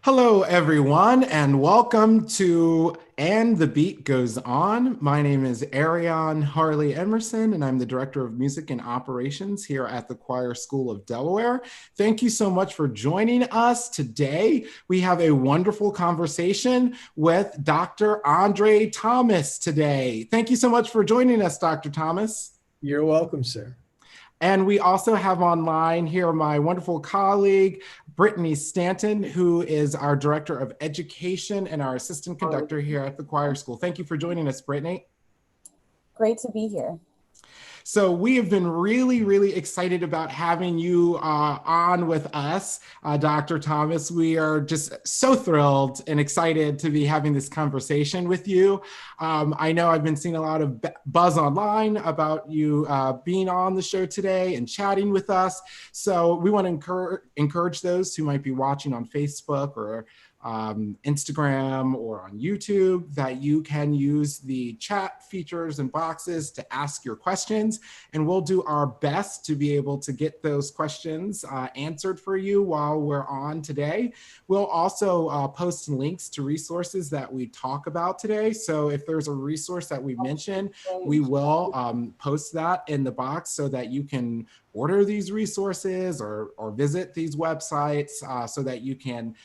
Hello, everyone, and welcome to And the Beat Goes On. My name is Ariane Harley Emerson, and I'm the Director of Music and Operations here at the Choir School of Delaware. Thank you so much for joining us today. We have a wonderful conversation with Dr. Andre Thomas today. Thank you so much for joining us, Dr. Thomas. You're welcome, sir. And we also have online here my wonderful colleague, Brittany Stanton, who is our Director of Education and our Assistant Conductor here at the Choir School. Thank you for joining us, Brittany. Great to be here. So we have been really excited about having you on with us, Dr. Thomas. We are just so thrilled and excited to be having this conversation with you. I know I've been seeing a lot of buzz online about you being on the show today and chatting with us. So we want to encourage those who might be watching on Facebook or Instagram or on YouTube that you can use the chat features and boxes to ask your questions, and we'll do our best to be able to get those questions answered for you while we're on today. We'll also post links to resources that we talk about today. So if there's a resource that we mention, we will post that in the box so that you can order these resources or visit these websites so that you can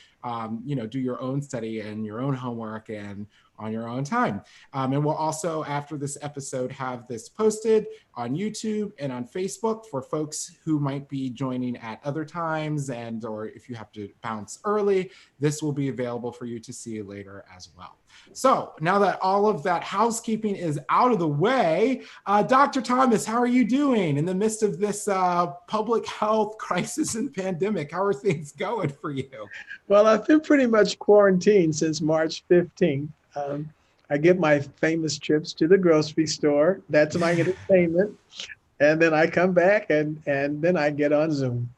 do your own study and your own homework and on your own time. And we'll also, after this episode, have this posted on YouTube and on Facebook for folks who might be joining at other times, and or if you have to bounce early, this will be available for you to see later as well. So now that all of that housekeeping is out of the way, Dr. Thomas, how are you doing in the midst of this public health crisis and pandemic? How are things going for you? Well, I've been pretty much quarantined since March 15th. I get my famous trips to the grocery store. That's my entertainment. And then I come back and then I get on Zoom.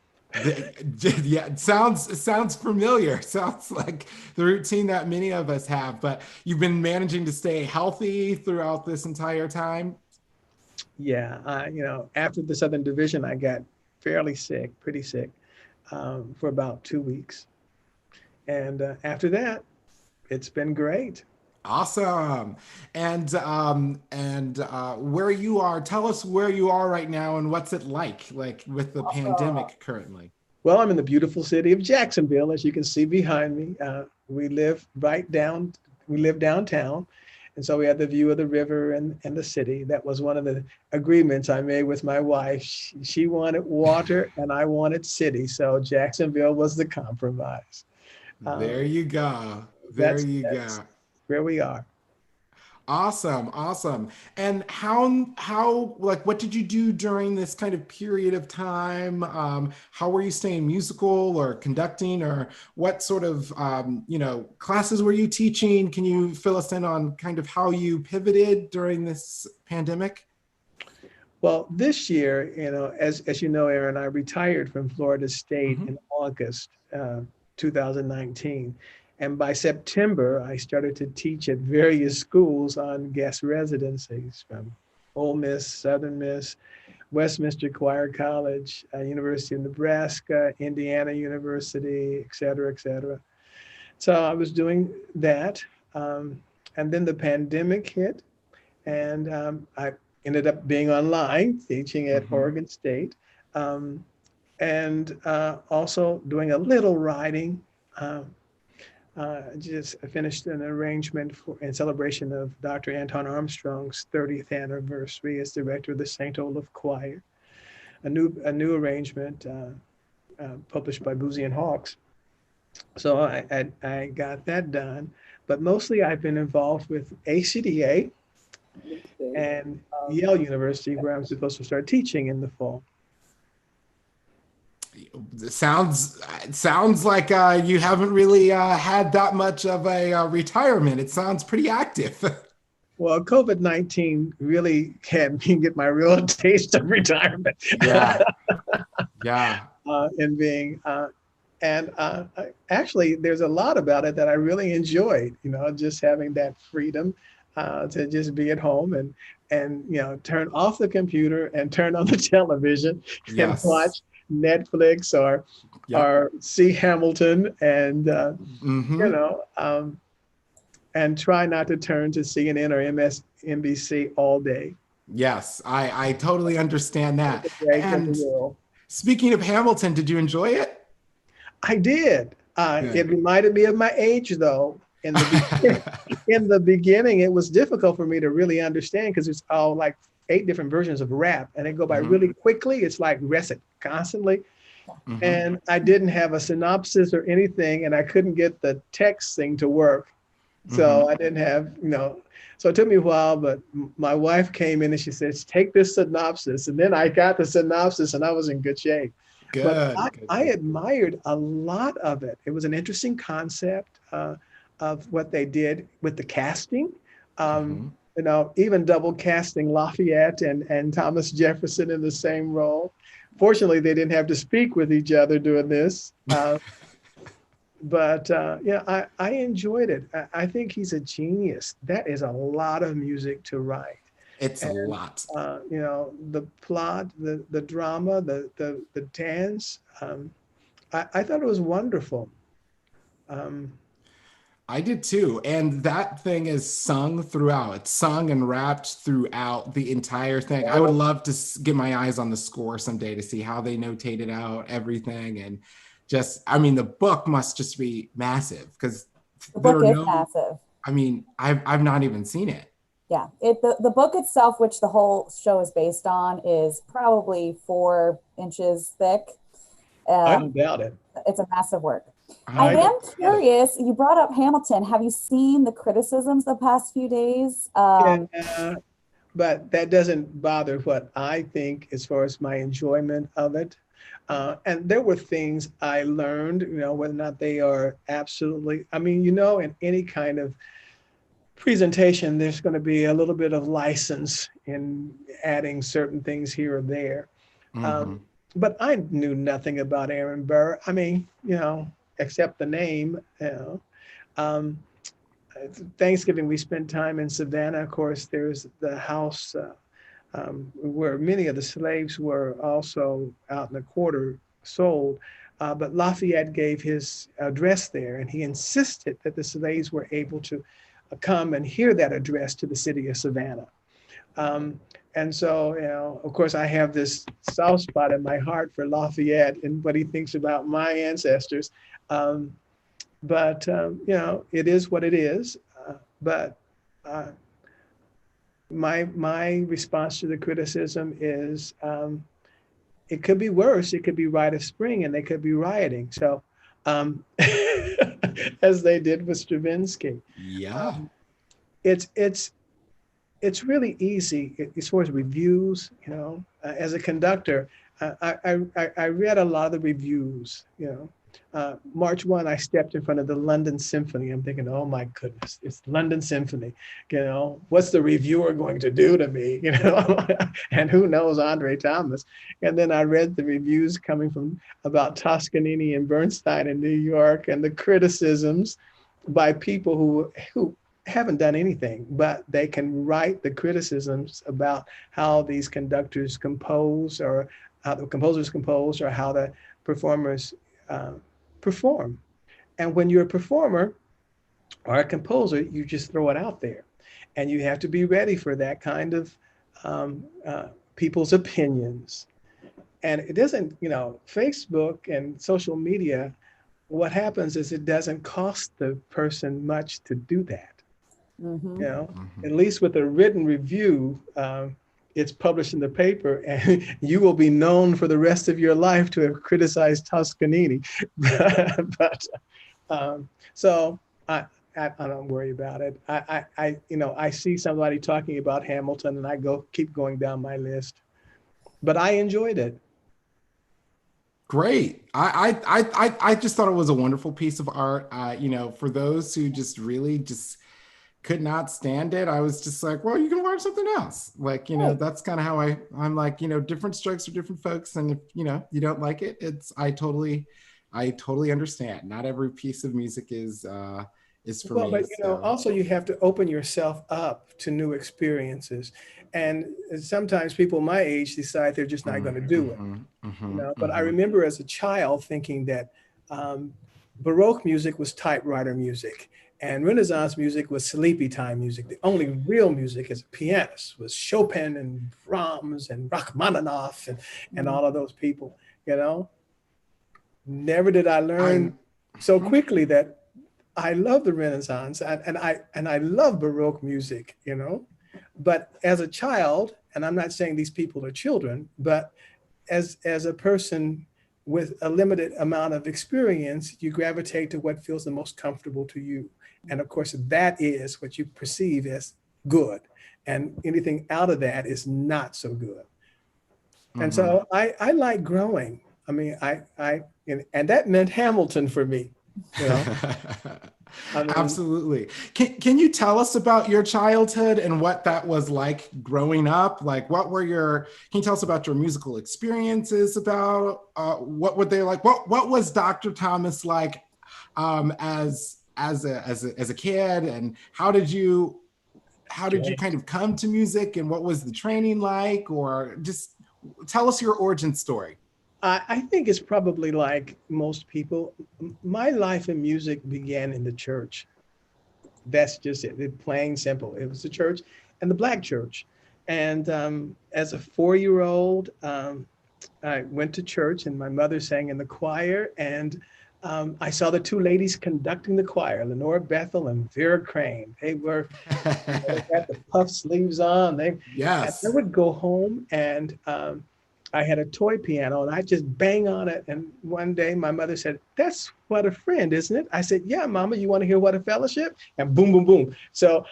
Yeah, it sounds familiar. Sounds like the routine that many of us have, but you've been managing to stay healthy throughout this entire time. Yeah, after the Southern Division, I got fairly sick, pretty sick, for about 2 weeks. And after that, it's been great. Awesome. And where you are, tell us where you are right now and what's it like with the pandemic currently. Well, I'm in the beautiful city of Jacksonville, as you can see behind me. We live downtown. And so we had the view of the river and the city. That was one of the agreements I made with my wife. She wanted water and I wanted city. So Jacksonville was the compromise. There you go. There you go. Where we are. Awesome. And how what did you do during this kind of period of time? How were you staying musical or conducting, or what sort of classes were you teaching? Can you fill us in on kind of how you pivoted during this pandemic? Well, this year, as you know, Aaron, I retired from Florida State in August 2019. And by September, I started to teach at various schools on guest residencies from Ole Miss, Southern Miss, Westminster Choir College, University of Nebraska, Indiana University, et cetera, et cetera. So I was doing that. And then the pandemic hit, and I ended up being online teaching at Oregon State, and also doing a little writing. Just finished an arrangement in celebration of Dr. Anton Armstrong's 30th anniversary as director of the St. Olaf Choir. A new arrangement published by Boozy and Hawks. So I got that done, but mostly I've been involved with ACDA and Yale University, where I'm supposed to start teaching in the fall. It sounds like you haven't really had that much of a retirement. It sounds pretty active. Well, COVID-19 really had me get my real taste of retirement. Yeah. Actually, there's a lot about it that I really enjoyed. Just having that freedom to just be at home and turn off the computer and turn on the television and watch Netflix or or see Hamilton and, Mm-hmm. and try not to turn to CNN or MSNBC all day. Yes, I totally understand Take that. a break of the And world. speaking of Hamilton, did you enjoy it? I did. It Good. reminded me of my age, though. In the beginning, it was difficult for me to really understand because it's all like 8 different versions of rap, and they go by Mm-hmm. really quickly. It's like recit constantly, Mm-hmm. and I didn't have a synopsis or anything, and I couldn't get the text thing to work. Mm-hmm. So I didn't have, so it took me a while, but my wife came in and she says, take this synopsis. And then I got the synopsis and I was in good shape. But Good, good, I good. admired a lot of it. It was an interesting concept of what they did with the casting. Mm-hmm. Even double casting Lafayette and Thomas Jefferson in the same role. Fortunately, they didn't have to speak with each other doing this. But I enjoyed it. I think he's a genius. That is a lot of music to write. It's a And lot. the plot, the drama, the dance. I thought it was wonderful. Um, I did too. And that thing is sung throughout. It's sung and rapped throughout the entire thing. I would love to get my eyes on the score someday to see how they notated out everything. And just, I mean, the book must just be massive because The there book are is no, massive. I mean, I've not even seen it. Yeah. The book itself, which the whole show is based on, is probably 4 inches thick. I don't Um, doubt it. it's a massive work. I I I am don't doubt it. curious, you brought up Hamilton. Have you seen the criticisms the past few days? Yeah, but that doesn't bother what I think as far as my enjoyment of it. And there were things I learned, whether or not they are absolutely, I mean, in any kind of presentation, there's going to be a little bit of license in adding certain things here or there. mm-hmm. Um, but I knew nothing about Aaron Burr. I mean, except the name. Um, Thanksgiving, we spent time in Savannah. Of course, there's the house where many of the slaves were also out in the quarter sold. But Lafayette gave his address there, and he insisted that the slaves were able to come and hear that address to the city of Savannah. And so, of course, I have this soft spot in my heart for Lafayette and what he thinks about my ancestors. Um, but it is what it is. But uh, my response to the criticism is it could be worse. It could be rite of spring, and they could be rioting. So, um, as they did with Stravinsky, Yeah. um, it's it's it's really easy as far as reviews. As a conductor, I read a lot of the reviews. March 1, I stepped in front of the London Symphony. I'm thinking, oh my goodness, it's London Symphony. What's the reviewer going to do to me? And who knows Andre Thomas? And then I read the reviews coming from about Toscanini and Bernstein in New York, and the criticisms by people who haven't done anything, but they can write the criticisms about how these conductors compose, or how the composers compose, or how the performers uh, perform. And when you're a performer or a composer, you just throw it out there. And you have to be ready for that kind of people's opinions. And it doesn't, Facebook and social media, what happens is it doesn't cost the person much to do that. Mm-hmm. Mm-hmm. At least with a written review, it's published in the paper, and you will be known for the rest of your life to have criticized Toscanini. But so I don't worry about it. I see somebody talking about Hamilton, and I keep going down my list. But I enjoyed it. Great. I just thought it was a wonderful piece of art. For those who just really just could not stand it, I was just like, well, you can watch something else. Like, Right. that's kind of how I'm like, different strokes for different folks. And if, you don't like it, I totally understand. Not every piece of music is for Well, me. but So. also you have to open yourself up to new experiences. And sometimes people my age decide they're just not going to do it. But I remember as a child thinking that um, Baroque music was typewriter music and Renaissance music was sleepy time music. The only real music as a pianist was Chopin and Brahms and Rachmaninoff and all of those people, you know. Never did I learn I'm so quickly that I love the Renaissance and I love Baroque music, But as a child, and I'm not saying these people are children, but as a person with a limited amount of experience, you gravitate to what feels the most comfortable to you. And of course, that is what you perceive as good. And anything out of that is not so good. And so I like growing. I mean, and that meant Hamilton for me, you know. I mean, Absolutely. Can you tell us about your childhood and what that was like growing up? Like, can you tell us about your musical experiences about, what were they like? What was Dr. Thomas like, as a kid, and how did you kind of come to music, and what was the training like, or just tell us your origin story? I think it's probably like most people. My life in music began in the church. That's just it. It's plain simple. It was the church and the Black church. And as a 4-year-old, I went to church and my mother sang in the choir. And I saw the two ladies conducting the choir, Lenora Bethel and Vera Crane. They had the puff sleeves on. And I Yes. would go home and I had a toy piano and I just bang on it. And one day my mother said, "That's What a Friend, isn't it?" I said, "Yeah, Mama, you want to hear What a Fellowship?" And boom, boom, boom. So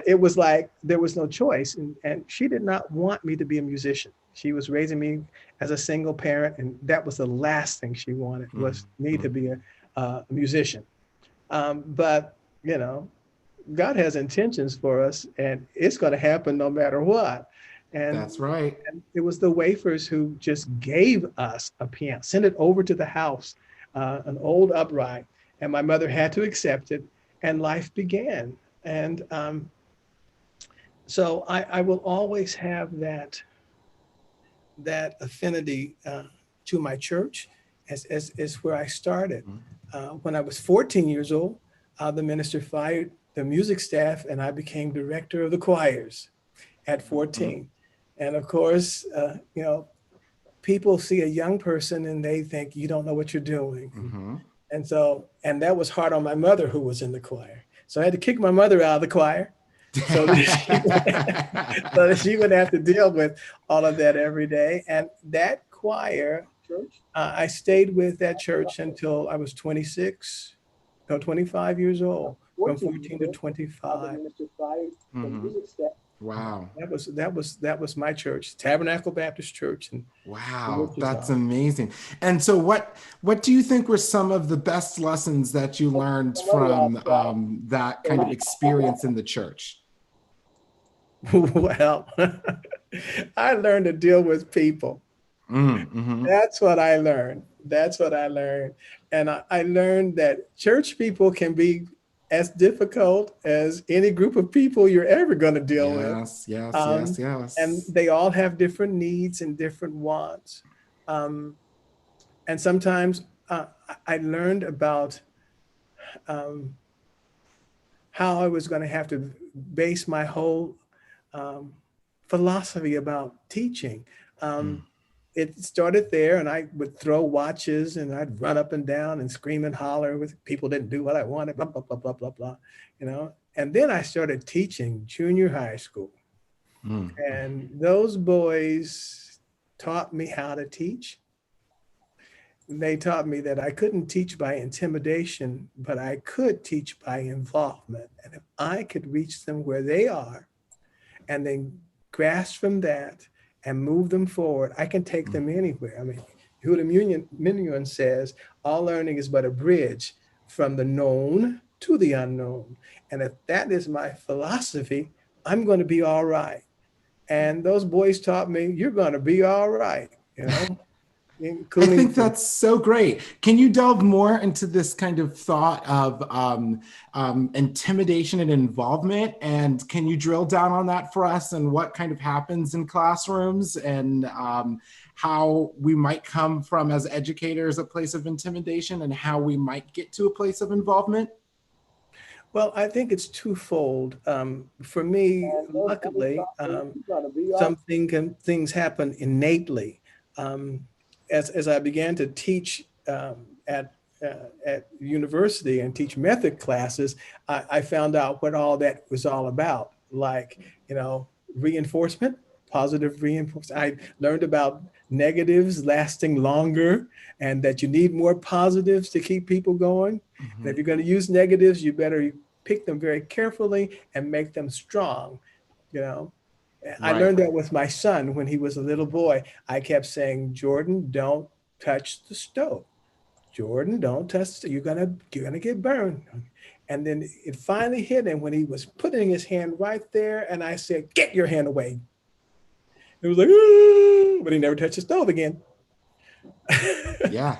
it was like there was no choice. And she did not want me to be a musician. She was raising me as a single parent. And that was the last thing she wanted was me to be a musician. But, you know, God has intentions for us and it's going to happen no matter what. And, That's right. and it was the Wafers who just gave us a piano, sent it over to the house, an old upright, and my mother had to accept it, and life began. And so I will always have that affinity to my church as where I started. When I was 14 years old, the minister fired the music staff and I became director of the choirs at 14. And of course, people see a young person and they think you don't know what you're doing. And that was hard on my mother who was in the choir. So I had to kick my mother out of the choir so that she would have to deal with all of that every day. And that choir, I stayed with that church until I was 25 years old, from 14 to 25. Wow. That was my church, Tabernacle Baptist Church in Wow, that's Wichita. amazing. And so what do you think were some of the best lessons that you learned from that kind of experience in the church? Well, I learned to deal with people. That's what I learned. That's what I learned. And I learned that church people can be as difficult as any group of people you're ever going to deal with. Yes, yes, yes, Um, and yes. they all have different needs and different wants. Um, and sometimes I learned about um, how I was going to have to base my whole um, philosophy about teaching. Um, it started there, and I would throw watches, and I'd run up and down and scream and holler with people didn't do what I wanted, blah blah blah blah blah blah, And then I started teaching junior high school, and those boys taught me how to teach. They taught me that I couldn't teach by intimidation, but I could teach by involvement. And if I could reach them where they are and then grasp from that and move them forward, I can take them anywhere. I mean, Huda Minuan says, all learning is but a bridge from the known to the unknown. And if that is my philosophy, I'm going to be all right. And those boys taught me, you're going to be all right, I including think that's so great. Can you delve more into this kind of thought of intimidation and involvement? And can you drill down on that for us and what kind of happens in classrooms and how we might come from as educators a place of intimidation and how we might get to a place of involvement? Well, I think it's twofold. For me, luckily, things happen innately. Um, as I began to teach at university and teach method classes, I found out what all that was all about. Like, reinforcement, positive reinforcement. I learned about negatives lasting longer, and that you need more positives to keep people going. And if you're going to use negatives, you better pick them very carefully and make them strong. You know, I Right. learned that with my son when he was a little boy. I kept saying, Jordan, don't touch the stove. Jordan, don't touch you're gonna get burned. And then it finally hit him when he was putting his hand right there, and I said, get your hand away. It was like, "Ooh," but he never touched the stove again. Yeah.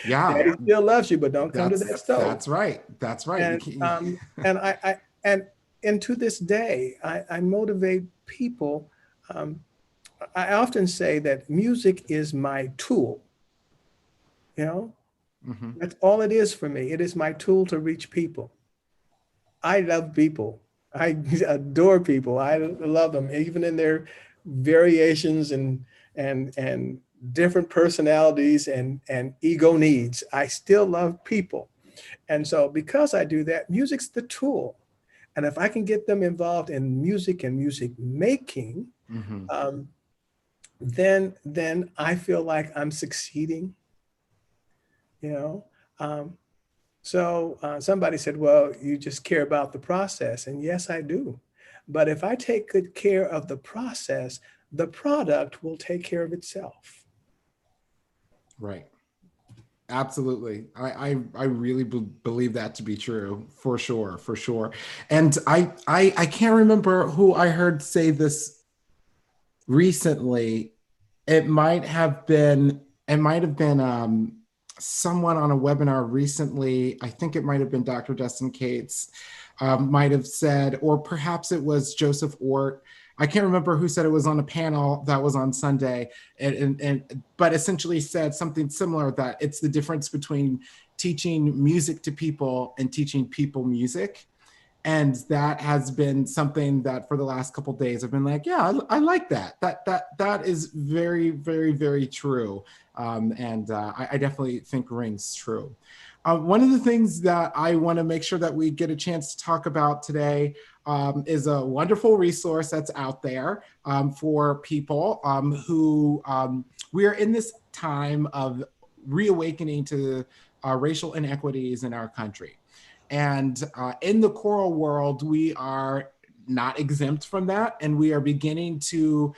Yeah. Daddy still loves you, but don't come to that stove. That's right. That's right. You And can't, and to this day, I motivate people. Um, I often say that music is my tool. You know, mhm. that's all it is for me. It is my tool to reach people. I love people. I adore people. I love them, even in their variations and different personalities and ego needs. I still love people. And so because I do that, music's the tool. And if I can get them involved in music and music making, Mhm. um, then I feel like I'm succeeding, you know. Um, so somebody said, well, you just care about the process. And yes, I do. But if I take good care of the process, the product will take care of itself. Right. Absolutely. I really believe that to be true, for sure, for sure. And I can't remember who I heard say this recently. It might have been someone on a webinar recently. I think it might have been Dr. Dustin Cates, might have said, or perhaps it was Joseph Ort. I can't remember who said it was on a panel that was on Sunday, but essentially said something similar, that it's the difference between teaching music to people and teaching people music. And that has been something that for the last couple of days I've been like, yeah, I like that. That is very, very, very true, and I definitely think rings true. One of the things that I want to make sure that we get a chance to talk about today is a wonderful resource that's out there for people who we are in this time of reawakening to racial inequities in our country. And in the choral world, we are not exempt from that. And we are beginning to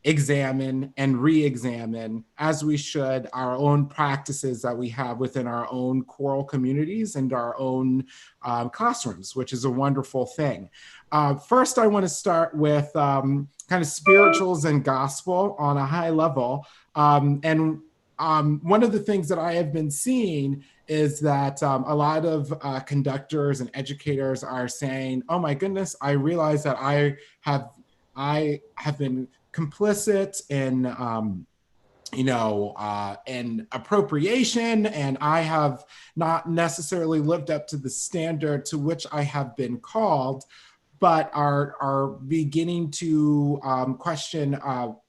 examine and re-examine, as we should, our own practices that we have within our own choral communities and our own classrooms, which is a wonderful thing. First, I want to start with kind of spirituals and gospel on a high level. And one of the things that I have been seeing is that a lot of conductors and educators are saying, "Oh my goodness, I realize that I have been complicit in in appropriation, and I have not necessarily lived up to the standard to which I have been called," but are beginning to question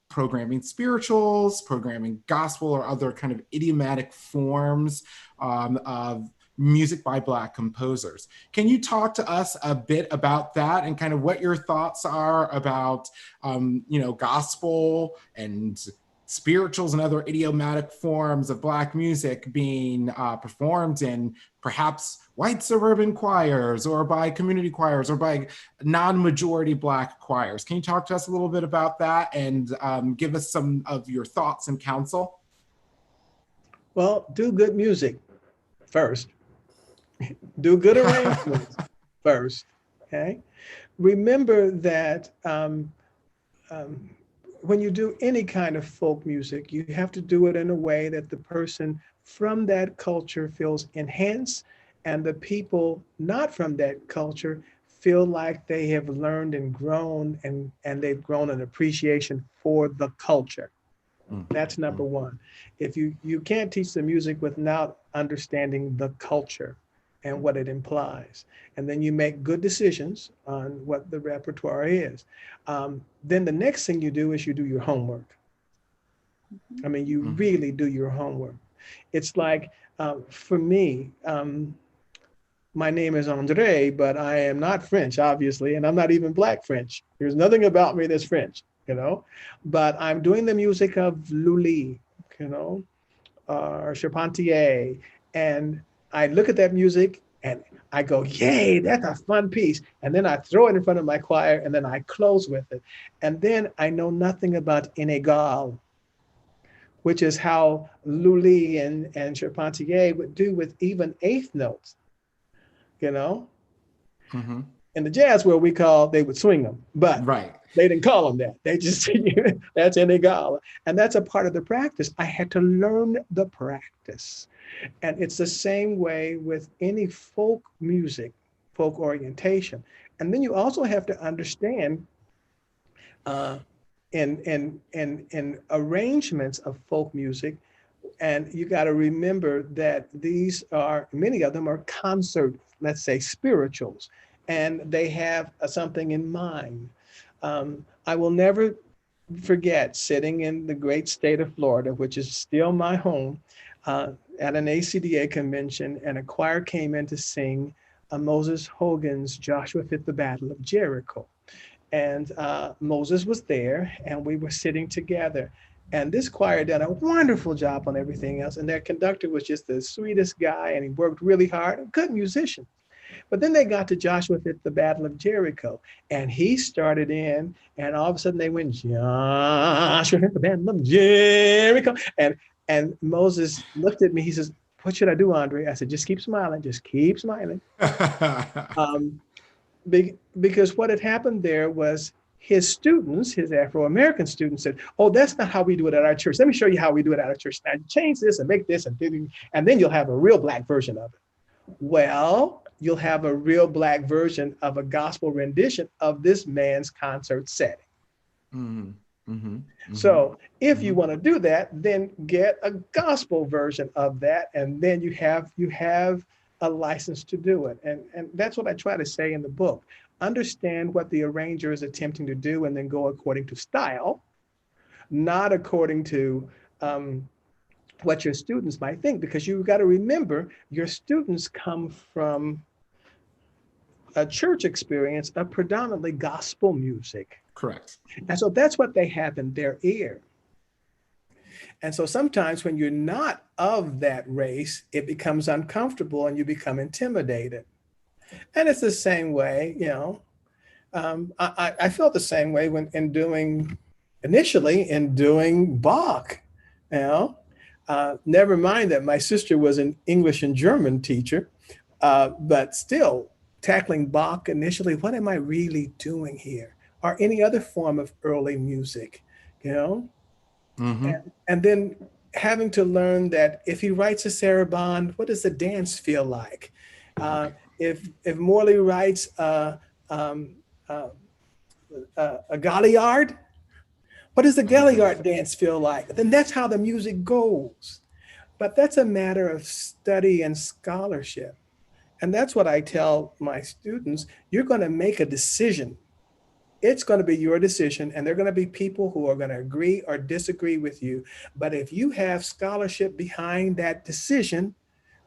programming spirituals, programming gospel, or other kind of idiomatic forms of music by Black composers. Can you talk to us a bit about that and kind of what your thoughts are about, gospel and spirituals and other idiomatic forms of Black music being performed in perhaps white suburban choirs or by community choirs or by non-majority Black choirs? Can you talk to us a little bit about that and give us some of your thoughts and counsel? Well, do good music first. Do good arrangements first. Okay. Remember that um, when you do any kind of folk music, you have to do it in a way that the person from that culture feels enhanced, and the people not from that culture feel like they have learned and grown, and they've grown an appreciation for the culture. That's number one. If you can't teach the music without understanding the culture and what it implies, and then you make good decisions on what the repertoire is. Then the next thing you do is you do your homework. I mean, you really do your homework. It's like, for me, my name is Andre, but I am not French, obviously, and I'm not even Black French. There's nothing about me that's French, you know, but I'm doing the music of Lully, you know, or Charpentier, and I look at that music and I go, yay, that's a fun piece. And then I throw it in front of my choir and then I close with it. And then I know nothing about inégal, which is how Lully and Charpentier would do with even eighth notes, you know? Mm-hmm. In the jazz world, they would swing them, but right. they didn't call them that. They just, that's inégal. And that's a part of the practice. I had to learn the practice. And it's the same way with any folk music, folk orientation. And then you also have to understand uh, in arrangements of folk music, and you got to remember that many of them are concert, let's say spirituals, and they have something in mind. I will never forget sitting in the great state of Florida, which is still my home, at an ACDA convention, and a choir came in to sing Moses Hogan's Joshua Fit the Battle of Jericho. And Moses was there, and we were sitting together. And this choir did a wonderful job on everything else. And their conductor was just the sweetest guy, and he worked really hard, a good musician. But then they got to Joshua Fit the Battle of Jericho, and he started in, and all of a sudden they went, Joshua Fit the Battle of Jericho. And Moses looked at me, he says, what should I do, Andre? I said, just keep smiling, just keep smiling. Because what had happened there was his students, his Afro-American students said, oh, that's not how we do it at our church. Let me show you how we do it at our church. Now change this and make this, and then you'll have a real Black version of it. Well, you'll have a real Black version of a gospel rendition of this man's concert setting. Mm-hmm. Mm-hmm. Mm-hmm. So if you want to do that, then get a gospel version of that, and then you have a license to do it. And that's what I try to say in the book. Understand what the arranger is attempting to do, and then go according to style, not according to what your students might think, because you've got to remember your students come from a church experience of predominantly gospel music. Correct. And so that's what they have in their ear. And so sometimes when you're not of that race, it becomes uncomfortable and you become intimidated. And it's the same way, you know, I felt the same way initially in doing Bach, you know. Never mind that my sister was an English and German teacher, but still tackling Bach initially, what am I really doing here? Or any other form of early music, you know? Mm-hmm. And then having to learn that if he writes a sarabande, what does the dance feel like? If Morley writes a galliard, what does the galliard dance feel like? Then that's how the music goes. But that's a matter of study and scholarship. And that's what I tell my students. You're going to make a decision. It's going to be your decision, and there are going to be people who are going to agree or disagree with you. But if you have scholarship behind that decision,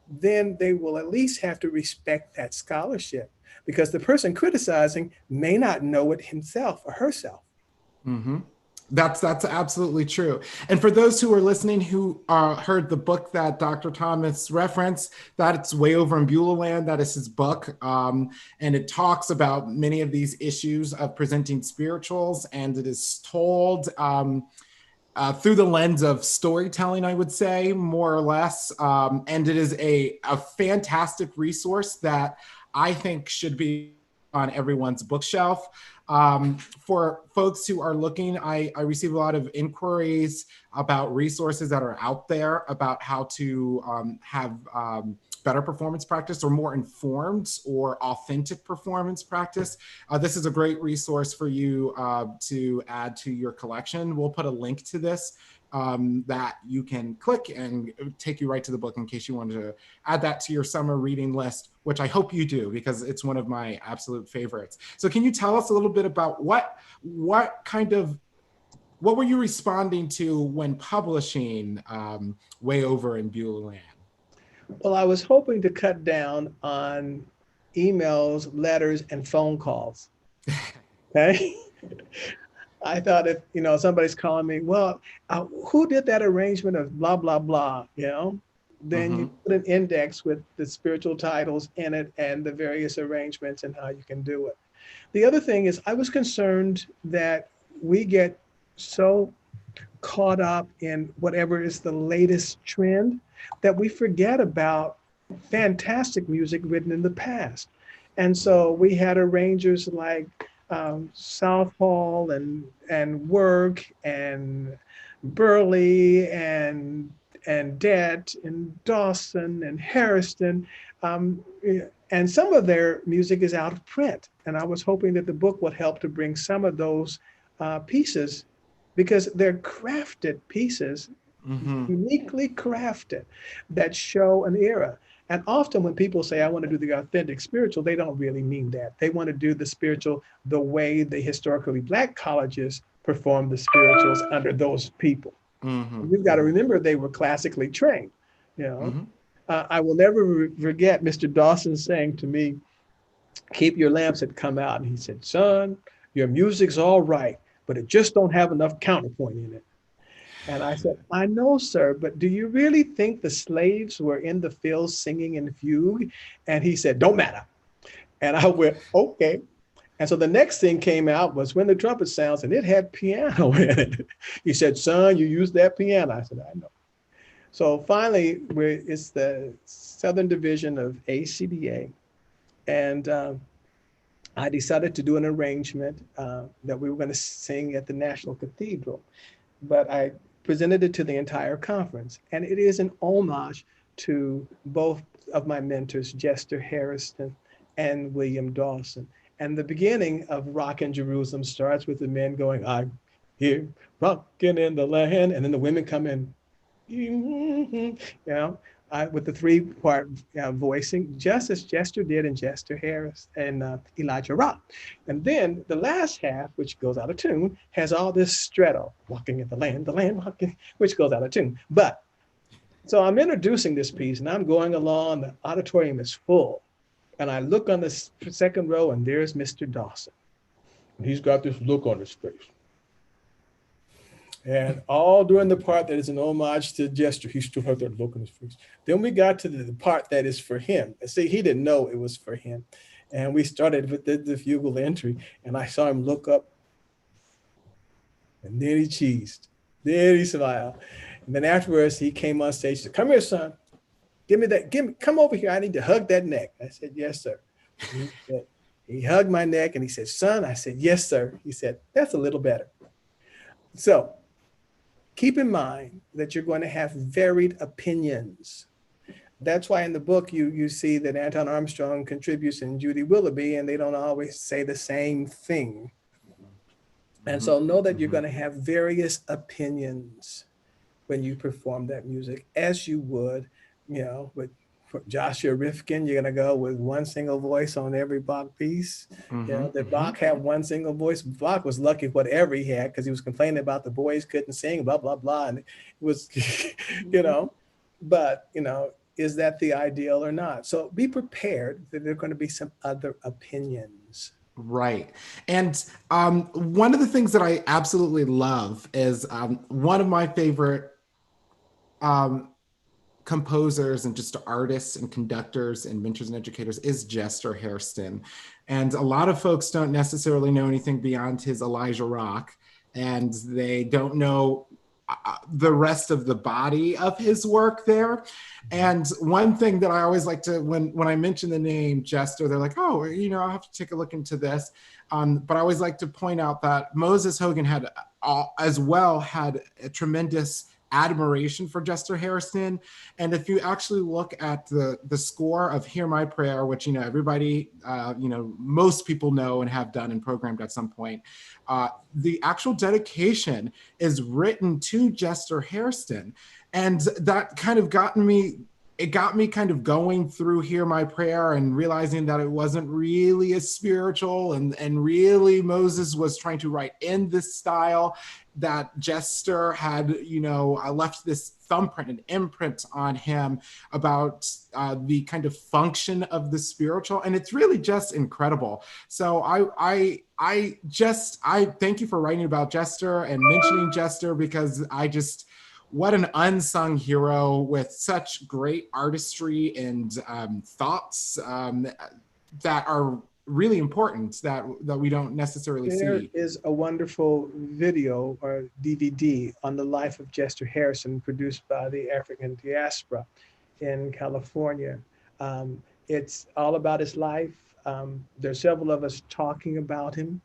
then they will at least have to respect that scholarship, because the person criticizing may not know it himself or herself. Mm-hmm. That's absolutely true. And for those who are listening who heard the book that Dr. Thomas referenced, that's Way Over in Beulah Land. That is his book. And it talks about many of these issues of presenting spirituals, and it is told through the lens of storytelling, I would say, more or less. And it is a fantastic resource that I think should be on everyone's bookshelf. For folks who are looking, I receive a lot of inquiries about resources that are out there about how to have better performance practice or more informed or authentic performance practice. This is a great resource for you to add to your collection. We'll put a link to this that you can click and take you right to the book in case you want to add that to your summer reading list, which I hope you do because it's one of my absolute favorites. So can you tell us a little bit about what were you responding to when publishing Way Over in Beulah Land? Well, I was hoping to cut down on emails, letters, and phone calls. Okay. I thought if, somebody's calling me, well, who did that arrangement of blah, blah, blah, then you put an index with the spiritual titles in it and the various arrangements and how you can do it. The other thing is I was concerned that we get so caught up in whatever is the latest trend that we forget about fantastic music written in the past. And so we had arrangers like Southall and Work and Burley and Dett and Dawson and Harrison. And some of their music is out of print. And I was hoping that the book would help to bring some of those pieces, because they're crafted pieces, uniquely crafted, that show an era. And often when people say, I want to do the authentic spiritual, they don't really mean that. They want to do the spiritual the way the historically Black colleges performed the spirituals under those people. You've got to remember they were classically trained. I will never forget Mr. Dawson saying to me, Keep Your Lamps had come out. And he said, son, your music's all right, but it just don't have enough counterpoint in it. And I said, I know, sir, but do you really think the slaves were in the fields singing in fugue? And he said, don't matter. And I went, okay. And so the next thing came out was When the Trumpet Sounds, and it had piano in it. He said, son, you used that piano. I said, I know. So finally, it's the Southern Division of ACDA. And I decided to do an arrangement that we were going to sing at the National Cathedral. But I presented it to the entire conference. And it is an homage to both of my mentors, Jester Harrison and William Dawson. And the beginning of Rockin' Jerusalem starts with the men going, I'm here rocking in the land. And then the women come in, with the three-part voicing, just as Jester did in Jester Harris and Elijah Rock. And then the last half, which goes out of tune, has all this stretto, walking in the land walking, which goes out of tune. But, so I'm introducing this piece and I'm going along, the auditorium is full. And I look on the second row and there's Mr. Dawson. And he's got this look on his face. And all during the part that is an homage to Jester, he still had that look on his face. Then we got to the part that is for him. And see, he didn't know it was for him. And we started with the fugal entry, and I saw him look up, and then he cheesed. Then he smiled. And then afterwards, he came on stage and said, come here, son. Come over here. I need to hug that neck. I said, yes, sir. He hugged my neck, and he said, son. I said, yes, sir. He said, that's a little better. So, keep in mind that you're going to have varied opinions. That's why in the book you see that Anton Armstrong contributes and Judy Willoughby, and they don't always say the same thing. And so know that you're going to have various opinions when you perform that music, as you would, with Joshua Rifkin, you're going to go with one single voice on every Bach piece. Bach had one single voice. Bach was lucky whatever he had, because he was complaining about the boys couldn't sing, blah, blah, blah. And it was, but, is that the ideal or not? So be prepared that there are going to be some other opinions. Right. And one of the things that I absolutely love is one of my favorite composers and just artists and conductors and mentors and educators is Jester Hairston. And a lot of folks don't necessarily know anything beyond his Elijah Rock, and they don't know the rest of the body of his work there. And one thing that I always like to, when I mention the name Jester, they're like, oh, I'll have to take a look into this. But I always like to point out that Moses Hogan had as well had a tremendous admiration for Jester Harrison. And if you actually look at the score of Hear My Prayer, which, everybody, most people know and have done and programmed at some point, the actual dedication is written to Jester Hairston. And that kind of got me kind of going through Hear My Prayer and realizing that it wasn't really as spiritual, and really Moses was trying to write in this style, that Jester had, left this thumbprint and imprint on him about the kind of function of the spiritual. And it's really just incredible. So I thank you for writing about Jester and mentioning Jester, because what an unsung hero with such great artistry and thoughts that are really important that we don't necessarily see. There is a wonderful video or DVD on the life of Jester Harrison produced by the African diaspora in California. It's all about his life. There's several of us talking about him.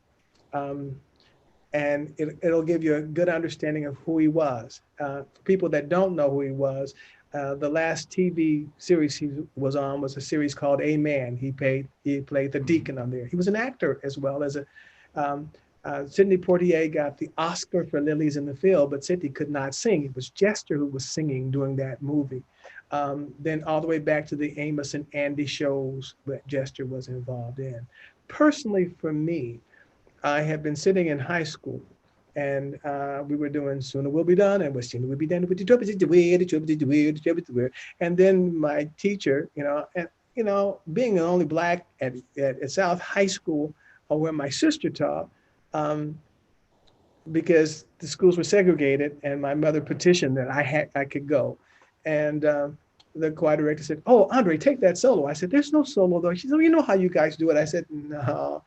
And it'll give you a good understanding of who he was. For people that don't know who he was, the last TV series he was on was a series called Amen. He played the deacon on there. He was an actor as well as Sidney Poitier got the Oscar for Lilies in the Field, but Sidney could not sing. It was Jester who was singing during that movie. Then all the way back to the Amos and Andy shows that Jester was involved in. Personally, for me, I had been sitting in high school, and we were doing Sooner Will Be Done, and Soon Will Be Done with the. And then my teacher, being the only Black at South High School, or where my sister taught, because the schools were segregated, and my mother petitioned that I could go, and the choir director said, "Oh, Andre, take that solo." I said, "There's no solo though." She said, "Oh, you know how you guys do it." I said, "No."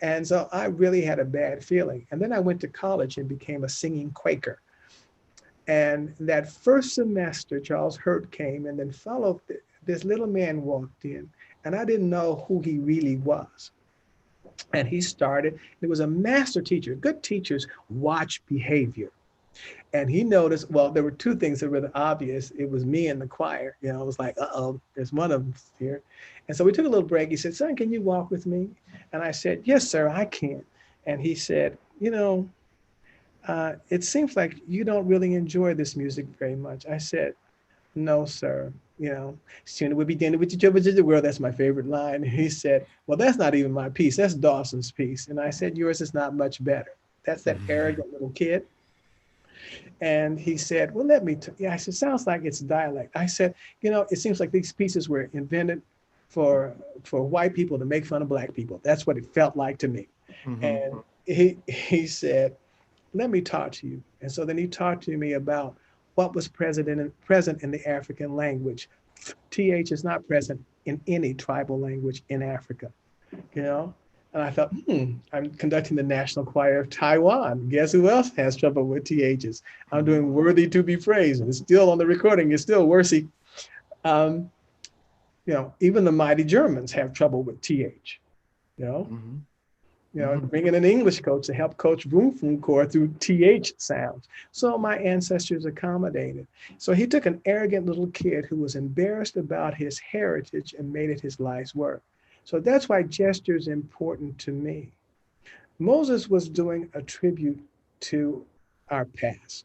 And so I really had a bad feeling. And then I went to college and became a singing Quaker. And that first semester, Charles Hurt came, and then followed, this little man walked in, and I didn't know who he really was. And he started, it was a master teacher. Good teachers watch behavior. And he noticed, well, there were two things that were obvious. It was me and the choir. I was like, uh-oh, there's one of them here. And so we took a little break. He said, "Son, can you walk with me?" And I said, "Yes, sir, I can." And he said, "It seems like you don't really enjoy this music very much." I said, "No, sir. Sooner would be dinner with the world." That's my favorite line. He said, "Well, that's not even my piece. That's Dawson's piece." And I said, "Yours is not much better." That's that arrogant little kid. And he said, "Well, let me." I said, "Sounds like it's dialect." I said, "It seems like these pieces were invented for white people to make fun of Black people." That's what it felt like to me. Mm-hmm. And he said, "Let me talk to you." And so then he talked to me about what was present in the African language. TH is not present in any tribal language in Africa, And I thought, I'm conducting the National Choir of Taiwan. Guess who else has trouble with THs? I'm doing Worthy to be Praised. And it's still on the recording. It's still Worthy. Even the mighty Germans have trouble with TH, bringing an English coach to help coach Vroom Vroom Corps through TH sounds. So my ancestors accommodated. So he took an arrogant little kid who was embarrassed about his heritage and made it his life's work. So that's why Jester is important to me. Moses was doing a tribute to our past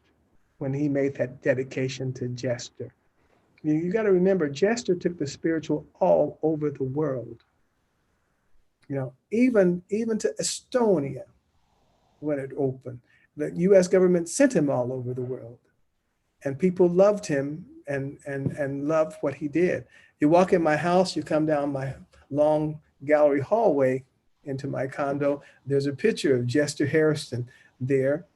when he made that dedication to Jester. You got to remember, Jester took the spiritual all over the world. Even to Estonia when it opened. The US government sent him all over the world. And people loved him and loved what he did. You walk in my house, you come down my long gallery hallway into my condo, there's a picture of Jester Harrison there.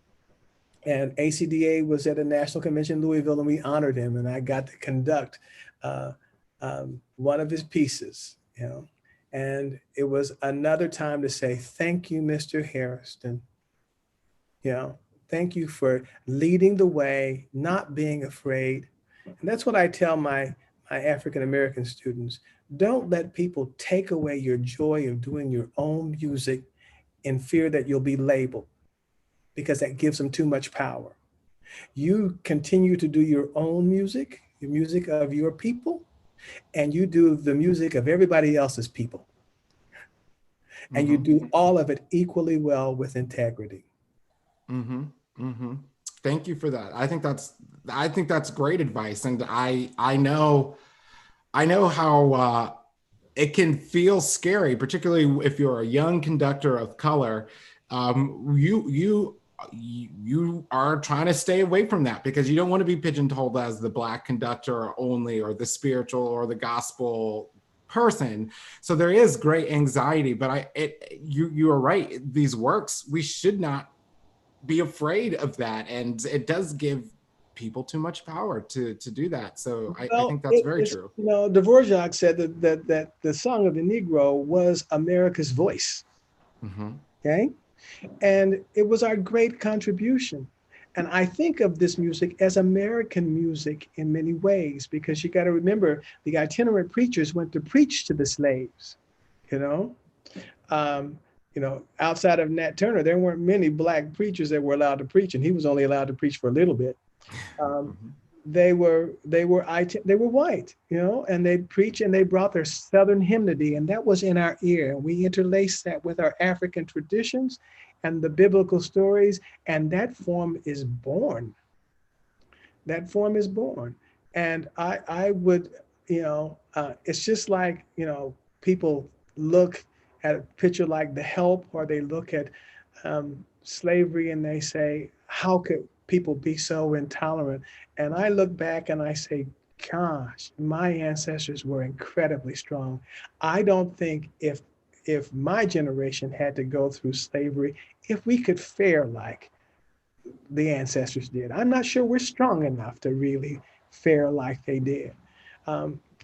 And ACDA was at a national convention in Louisville, and we honored him, and I got to conduct one of his pieces, And it was another time to say, "Thank you, Mr. Harrison. Thank you for leading the way, not being afraid. And that's what I tell my African American students. Don't let people take away your joy of doing your own music in fear that you'll be labeled, because that gives them too much power. You continue to do your own music, the music of your people, and you do the music of everybody else's people. And you Mm-hmm. do all of it equally well with integrity. Mm-hmm. Mm-hmm. Thank you for that. I think that's great advice. And I know how it can feel scary, particularly if you're a young conductor of color. You are trying to stay away from that because you don't want to be pigeonholed as the Black conductor only, or the spiritual or the gospel person. So there is great anxiety, but you are right. These works, we should not be afraid of that, and it does give people too much power to do that. So I Well, think that's very it's, true. Dvorak said that the Song of the Negro was America's voice. Mm-hmm. Okay. And it was our great contribution. And I think of this music as American music in many ways, because you got to remember the itinerant preachers went to preach to the slaves, you know. Um, outside of Nat Turner, there weren't many Black preachers that were allowed to preach, and he was only allowed to preach for a little bit. Um, Mm-hmm. they were white, and they preach and they brought their Southern hymnody, and that was in our ear. We interlaced that with our African traditions and the biblical stories, and that form is born. That form is born, and I would, it's just like, people look at a picture like The Help, or they look at slavery, and they say, how could people be so intolerant? And I look back and I say, gosh, my ancestors were incredibly strong. I don't think if my generation had to go through slavery, if we could fare like the ancestors did. I'm not sure we're strong enough to really fare like they did.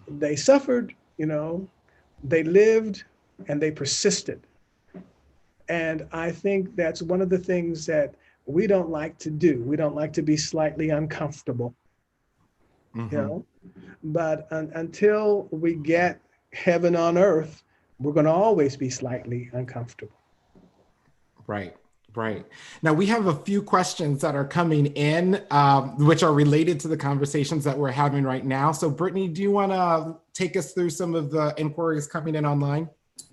They suffered, they lived, and they persisted. And I think that's one of the things that we don't like to do. We don't like to be slightly uncomfortable, you Mm-hmm. know. But until we get heaven on earth, we're going to always be slightly uncomfortable. Right, right. Now we have a few questions that are coming in, which are related to the conversations that we're having right now. So, Brittany, do you want to take us through some of the inquiries coming in online?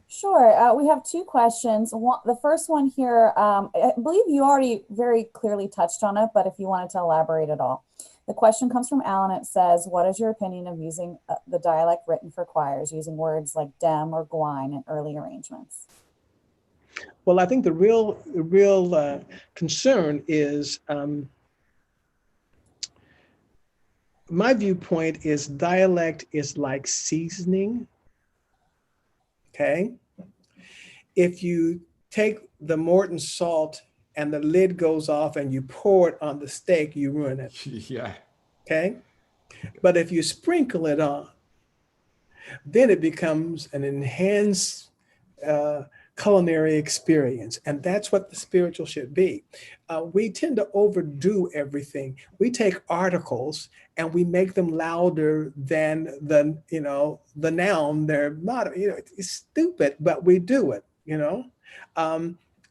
Sure. We have two questions. The first one here, I believe you already very clearly touched on it, but if you wanted to elaborate at all. The question comes from Alan. It says, what is your opinion of using the dialect written for choirs, using words like dem or gwine in early arrangements? Well, I think the real concern is, my viewpoint is dialect is like seasoning. Okay. If you take the Morton salt and the lid goes off and you pour it on the steak, you ruin it. Yeah. Okay. But if you sprinkle it on, then it becomes an enhanced uh, culinary experience. And that's what the spiritual should be. We tend to overdo everything. We take articles and we make them louder than the noun. They're not, it's stupid, but we do it,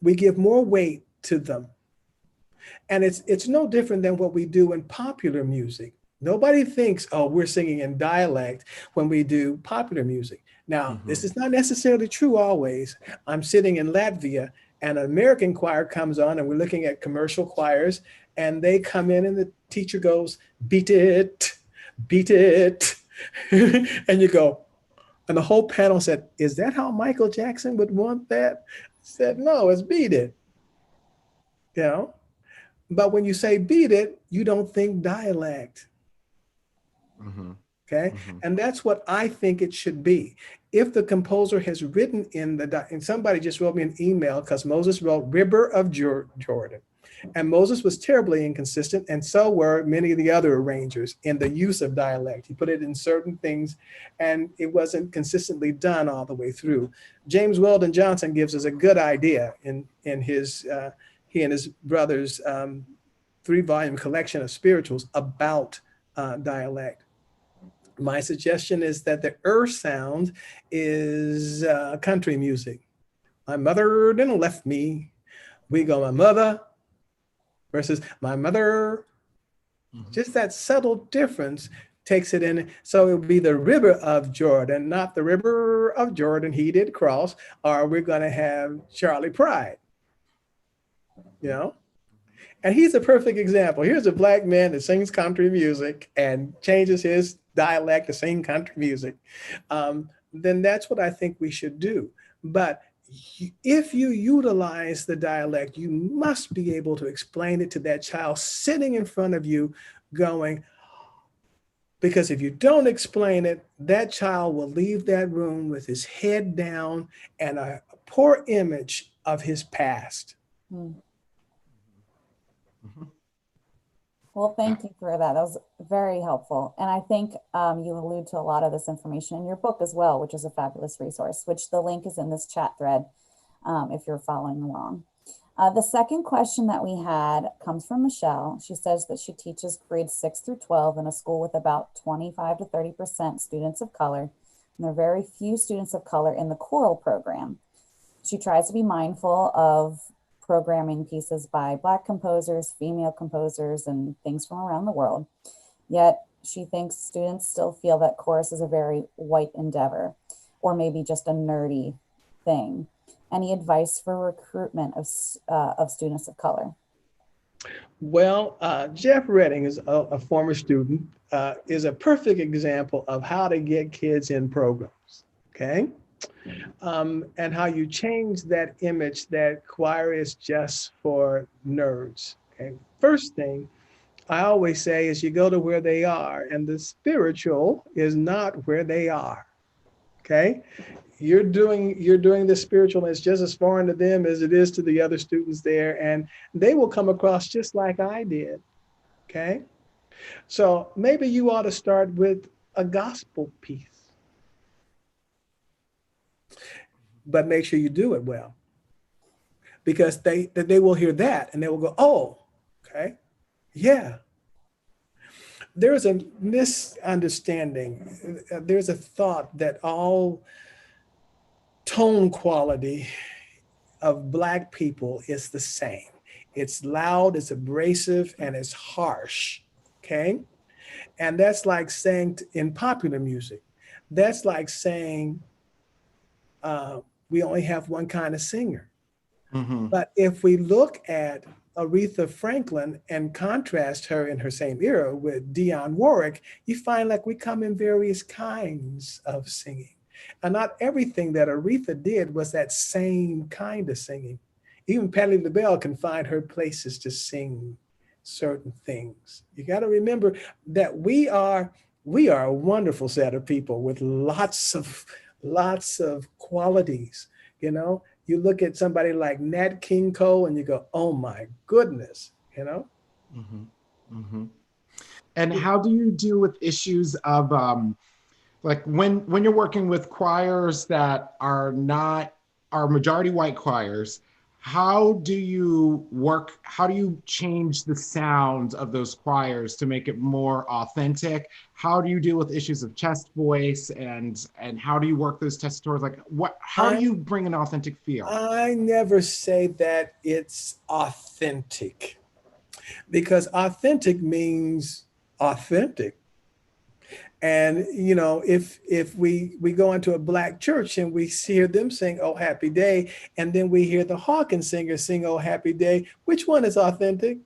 we give more weight to them. And it's no different than what we do in popular music. Nobody thinks, oh, we're singing in dialect when we do popular music. Now, Mm-hmm. this is not necessarily true always. I'm sitting in Latvia and an American choir comes on, and we're looking at commercial choirs, and they come in and the teacher goes, beat it, beat it. And you go, and the whole panel said, is that how Michael Jackson would want that? I said, no, it's beat it. You know? But when you say beat it, you don't think dialect. Mm-hmm. Okay. Mm-hmm. And that's what I think it should be. If the composer has written and somebody just wrote me an email because Moses wrote River of Jordan. And Moses was terribly inconsistent, and so were many of the other arrangers in the use of dialect. He put it in certain things, and it wasn't consistently done all the way through. James Weldon Johnson gives us a good idea in he and his brother's 3-volume collection of spirituals about dialect. My suggestion is that the sound is country music. My mother didn't left me. We go, my mother versus my mother. Just that subtle difference takes it in. So it would be the river of Jordan, not the river of Jordan he did cross, or we're going to have Charlie Pride, you know? And he's a perfect example. Here's a black man that sings country music and changes his dialect to sing country music. Then that's what I think we should do. But if you utilize the dialect, you must be able to explain it to that child sitting in front of you going, because if you don't explain it, that child will leave that room with his head down and a poor image of his past. Mm. Well, thank you for that. That was very helpful. And I think you allude to a lot of this information in your book as well, which is a fabulous resource, which the link is in this chat thread if you're following along. The second question that we had comes from Michelle. She says that she teaches grades 6 through 12 in a school with about 25 to 30% students of color. And there are very few students of color in the choral program. She tries to be mindful of programming pieces by Black composers, female composers, and things from around the world. Yet she thinks students still feel that chorus is a very white endeavor, or maybe just a nerdy thing. Any advice for recruitment of students of color? Well, Jeff Redding is a former student, is a perfect example of how to get kids in programs, okay? And how you change that image that choir is just for nerds. Okay. First thing I always say is you go to where they are, and the spiritual is not where they are. Okay. You're doing the spiritual, and it's just as foreign to them as it is to the other students there, and they will come across just like I did. Okay. So maybe you ought to start with a gospel piece, but make sure you do it well, because they will hear that and they will go, oh, okay, yeah. There's a misunderstanding. There's a thought that all tone quality of Black people is the same. It's loud, it's abrasive, and it's harsh, okay? And that's like saying in popular music, that's like saying we only have one kind of singer. Mm-hmm. But if we look at Aretha Franklin and contrast her in her same era with Dionne Warwick, you find like we come in various kinds of singing. And not everything that Aretha did was that same kind of singing. Even Patti LaBelle can find her places to sing certain things. You got to remember that we are a wonderful set of people with lots of qualities, you know. You look at somebody like Nat King Cole and you go, oh my goodness, you know? Mm-hmm. Mm-hmm. And how do you deal with issues of like when you're working with choirs that are majority white choirs, how do you change the sound of those choirs to make it more authentic? How do you deal with issues of chest voice and how do you work those tessitors? Like how do you bring an authentic feel? I never say that it's authentic, because authentic means authentic. And, you know, if we go into a Black church and we hear them sing Oh Happy Day, and then we hear the Hawkins singer sing Oh Happy Day, which one is authentic?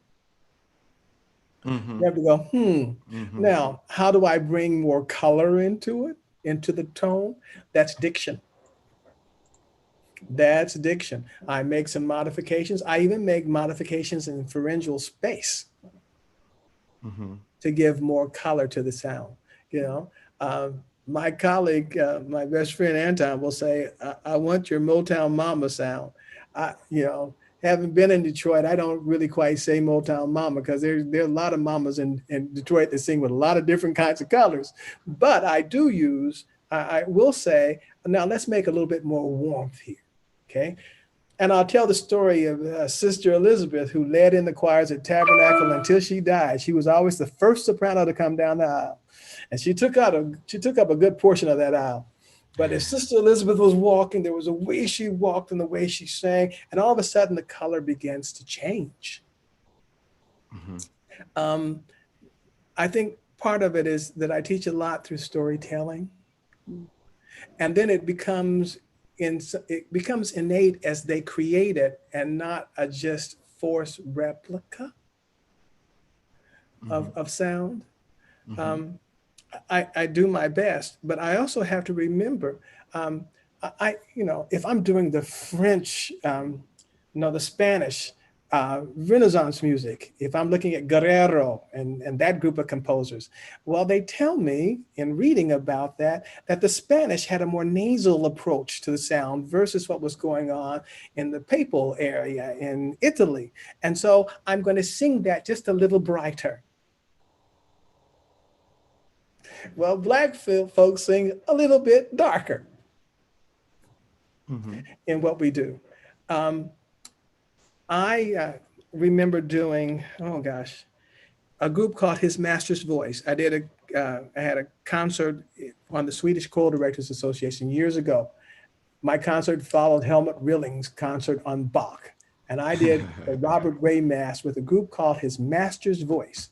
Mm-hmm. You have to go, Mm-hmm. Now, how do I bring more color into it, into the tone? That's diction. That's diction. I make some modifications. I even make modifications in pharyngeal space mm-hmm. to give more color to the sound. You know, my colleague, my best friend Anton will say, I want your Motown Mama sound. You know, having been in Detroit, I don't really quite say Motown Mama, because there are a lot of mamas in Detroit that sing with a lot of different kinds of colors. But I do use, I will say, now let's make a little bit more warmth here, okay? And I'll tell the story of Sister Elizabeth, who led in the choirs at Tabernacle until she died. She was always the first soprano to come down the aisle, and she took up a good portion of that aisle. But as Sister Elizabeth was walking, there was a way she walked and the way she sang, and all of a sudden the color begins to change. Mm-hmm. I think part of it is that I teach a lot through storytelling, and then it becomes innate as they create it, and not a just forced replica of sound. Mm-hmm. I do my best, but I also have to remember, if I'm doing the French, the Spanish, Renaissance music, if I'm looking at Guerrero and that group of composers, well, they tell me in reading about that the Spanish had a more nasal approach to the sound versus what was going on in the papal area in Italy. And so I'm going to sing that just a little brighter. Well, Black folks sing a little bit darker in what we do. I remember doing, a group called His Master's Voice. I had a concert on the Swedish Choral Directors Association years ago. My concert followed Helmut Rilling's concert on Bach. And I did a Robert Ray Mass with a group called His Master's Voice.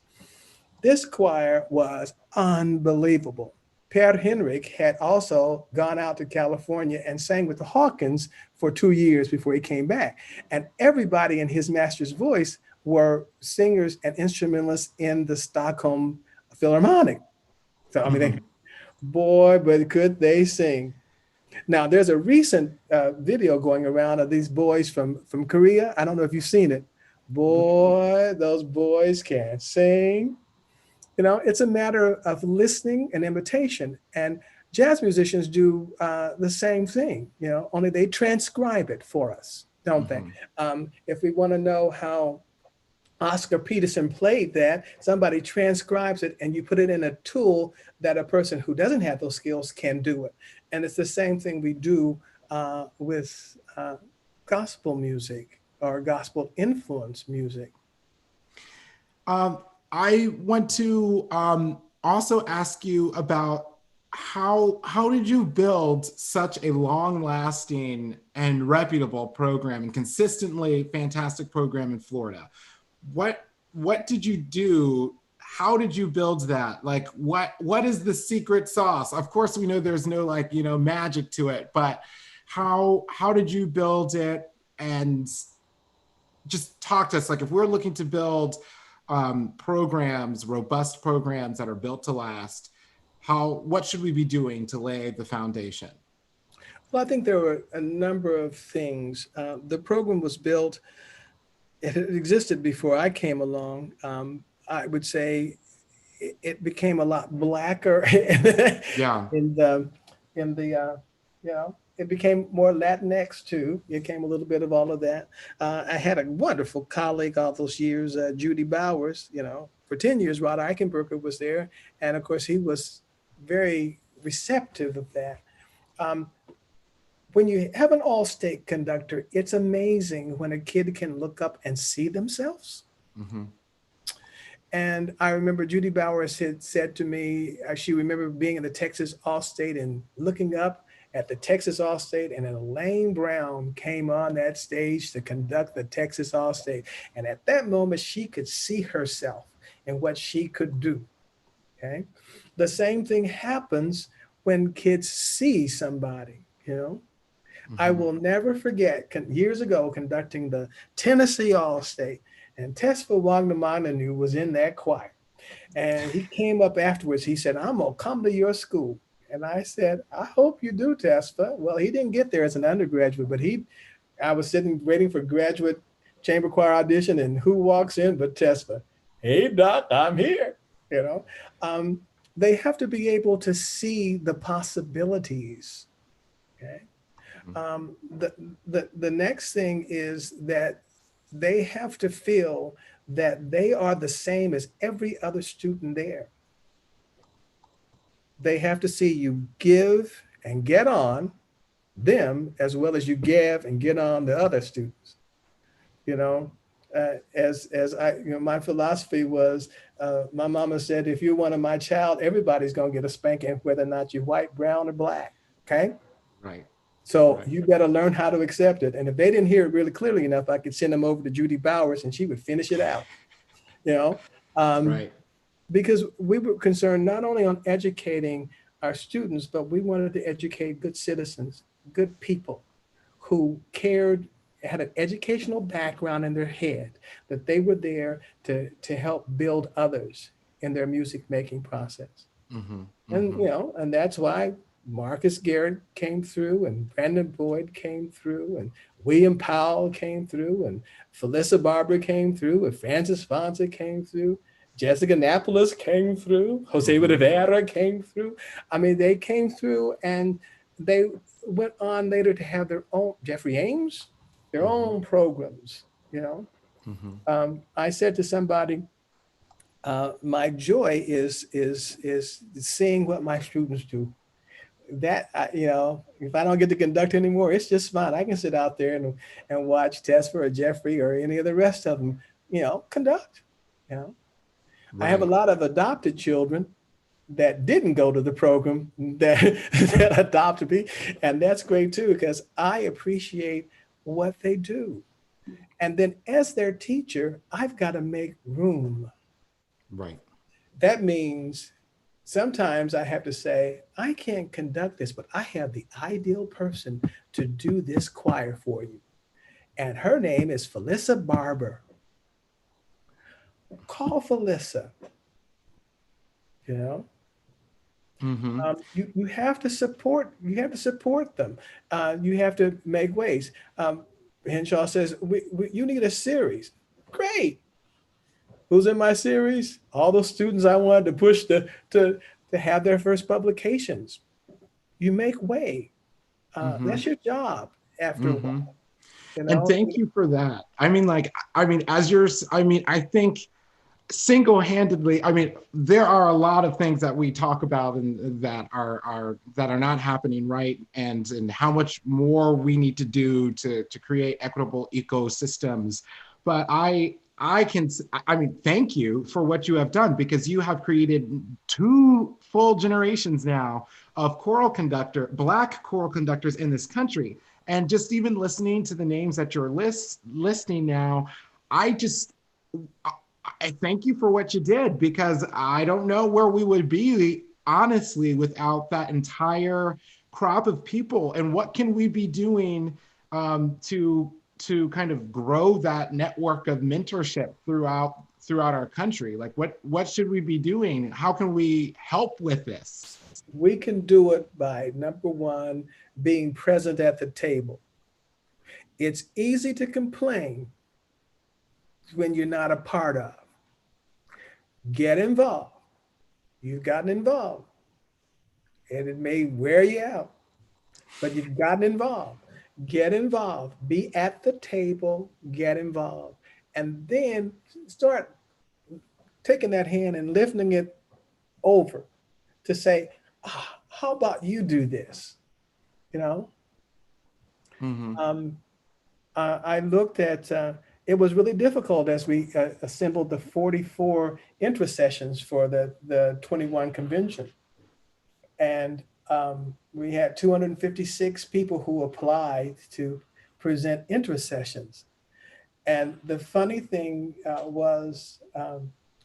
This choir was unbelievable. Per Henrik had also gone out to California and sang with the Hawkins for 2 years before he came back. And everybody in His Master's Voice were singers and instrumentalists in the Stockholm Philharmonic. So, I mean, but could they sing. Now, there's a recent video going around of these boys from Korea. I don't know if you've seen it. Boy, those boys can sing. It's a matter of listening and imitation. And jazz musicians do the same thing, only they transcribe it for us, don't they? If we want to know how Oscar Peterson played that, somebody transcribes it and you put it in a tool that a person who doesn't have those skills can do it. And it's the same thing we do with gospel music or gospel influence music. I want to also ask you about how did you build such a long-lasting and reputable program and consistently fantastic program in Florida? What did you do? How did you build that? Like, what is the secret sauce? Of course, we know there's no magic to it, but how did you build it? And just talk to us. Like, if we're looking to build programs, robust programs that are built to last, what should we be doing to lay the foundation? Well, I think there were a number of things. The program was built, it existed before I came along. I would say it became a lot blacker. Yeah. It became more Latinx too. It came a little bit of all of that. I had a wonderful colleague all those years, Judy Bowers. For 10 years, Rod Eichenberger was there. And of course, he was very receptive of that. When you have an all-state conductor, it's amazing when a kid can look up and see themselves. And I remember Judy Bowers had said to me, she remembered being in the Texas All-State and looking up at the Texas All-State, and then Elaine Brown came on that stage to conduct the Texas All-State. And at that moment, she could see herself and what she could do, okay? The same thing happens when kids see somebody, I will never forget, years ago, conducting the Tennessee All-State, and Tesfa Wagner was in that choir. And he came up afterwards. He said, "I'm going to come to your school." And I said, "I hope you do, Tesfa." Well, he didn't get there as an undergraduate, but I was sitting waiting for graduate chamber choir audition, and who walks in but Tesfa? "Hey, Doc, I'm here." They have to be able to see the possibilities, okay? The next thing is that they have to feel that they are the same as every other student there. They have to see you give and get on, them as well as you give and get on the other students. You know, as I, you know, my philosophy was, my mama said, if you're one of my child, everybody's gonna get a spanking, whether or not you're white, brown, or black. Okay. Right. So Right. you better learn how to accept it. And if they didn't hear it really clearly enough, I could send them over to Judy Bowers and she would finish it out, you know, um, Right. because we were concerned not only on educating our students, but we wanted to educate good citizens, good people who cared, had an educational background in their head, that they were there to help build others in their music making process. Mm-hmm. And Mm-hmm. you know, and that's why Marcus Garrett came through, and Brandon Boyd came through, and William Powell came through, and Felissa Barber came through, and Francis Fonsa came through, Jessica Napolis came through, Jose Mm-hmm. Rivera came through. I mean, they came through, and they went on later to have their own, Jeffrey Ames, their Mm-hmm. own programs. You know, Mm-hmm. I said to somebody, my joy is seeing what my students do. That you know, if I don't get to conduct anymore, it's just fine. I can sit out there and watch Tesfer or Jeffrey or any of the rest of them, you know, conduct. You know, I have a Right. lot of adopted children that didn't go to the program that that adopted me, and that's great too because I appreciate what they do. And then as their teacher, I've got to make room. Right. That means sometimes I have to say, I can't conduct this, but I have the ideal person to do this choir for you. And her name is Felissa Barber. Call Felissa, you know. Mm-hmm. You have to support, them. You have to make ways. Henshaw says, you need a series. Great. Who's in my series? All those students I wanted to push to have their first publications. You make way. Mm-hmm. That's your job after a Mm-hmm. while, you And know? thank you for that. I mean, like, I mean, as yours, I mean, I think single-handedly, I mean, there are a lot of things that we talk about and that are not happening, right, and how much more we need to do to create equitable ecosystems. But I mean, thank you for what you have done, because you have created two full generations now of Black choral conductors in this country. And just even listening to the names that you're listing now, I just I thank you for what you did, because I don't know where we would be, honestly, without that entire crop of people. And what can we be doing to kind of grow that network of mentorship throughout our country? Like, what should we be doing? How can we help with this? We can do it by, number one, being present at the table. It's easy to complain when you're not a part of. Get involved. You've gotten involved, and it may wear you out, but you've gotten involved. Get involved. Be at the table. Get involved. And then start taking that hand and lifting it over to say, how about you do this? You know, Mm-hmm. um, I looked at, it was really difficult as we assembled the 44 intercessions for the 21 convention. And we had 256 people who applied to present intercessions. And the funny thing was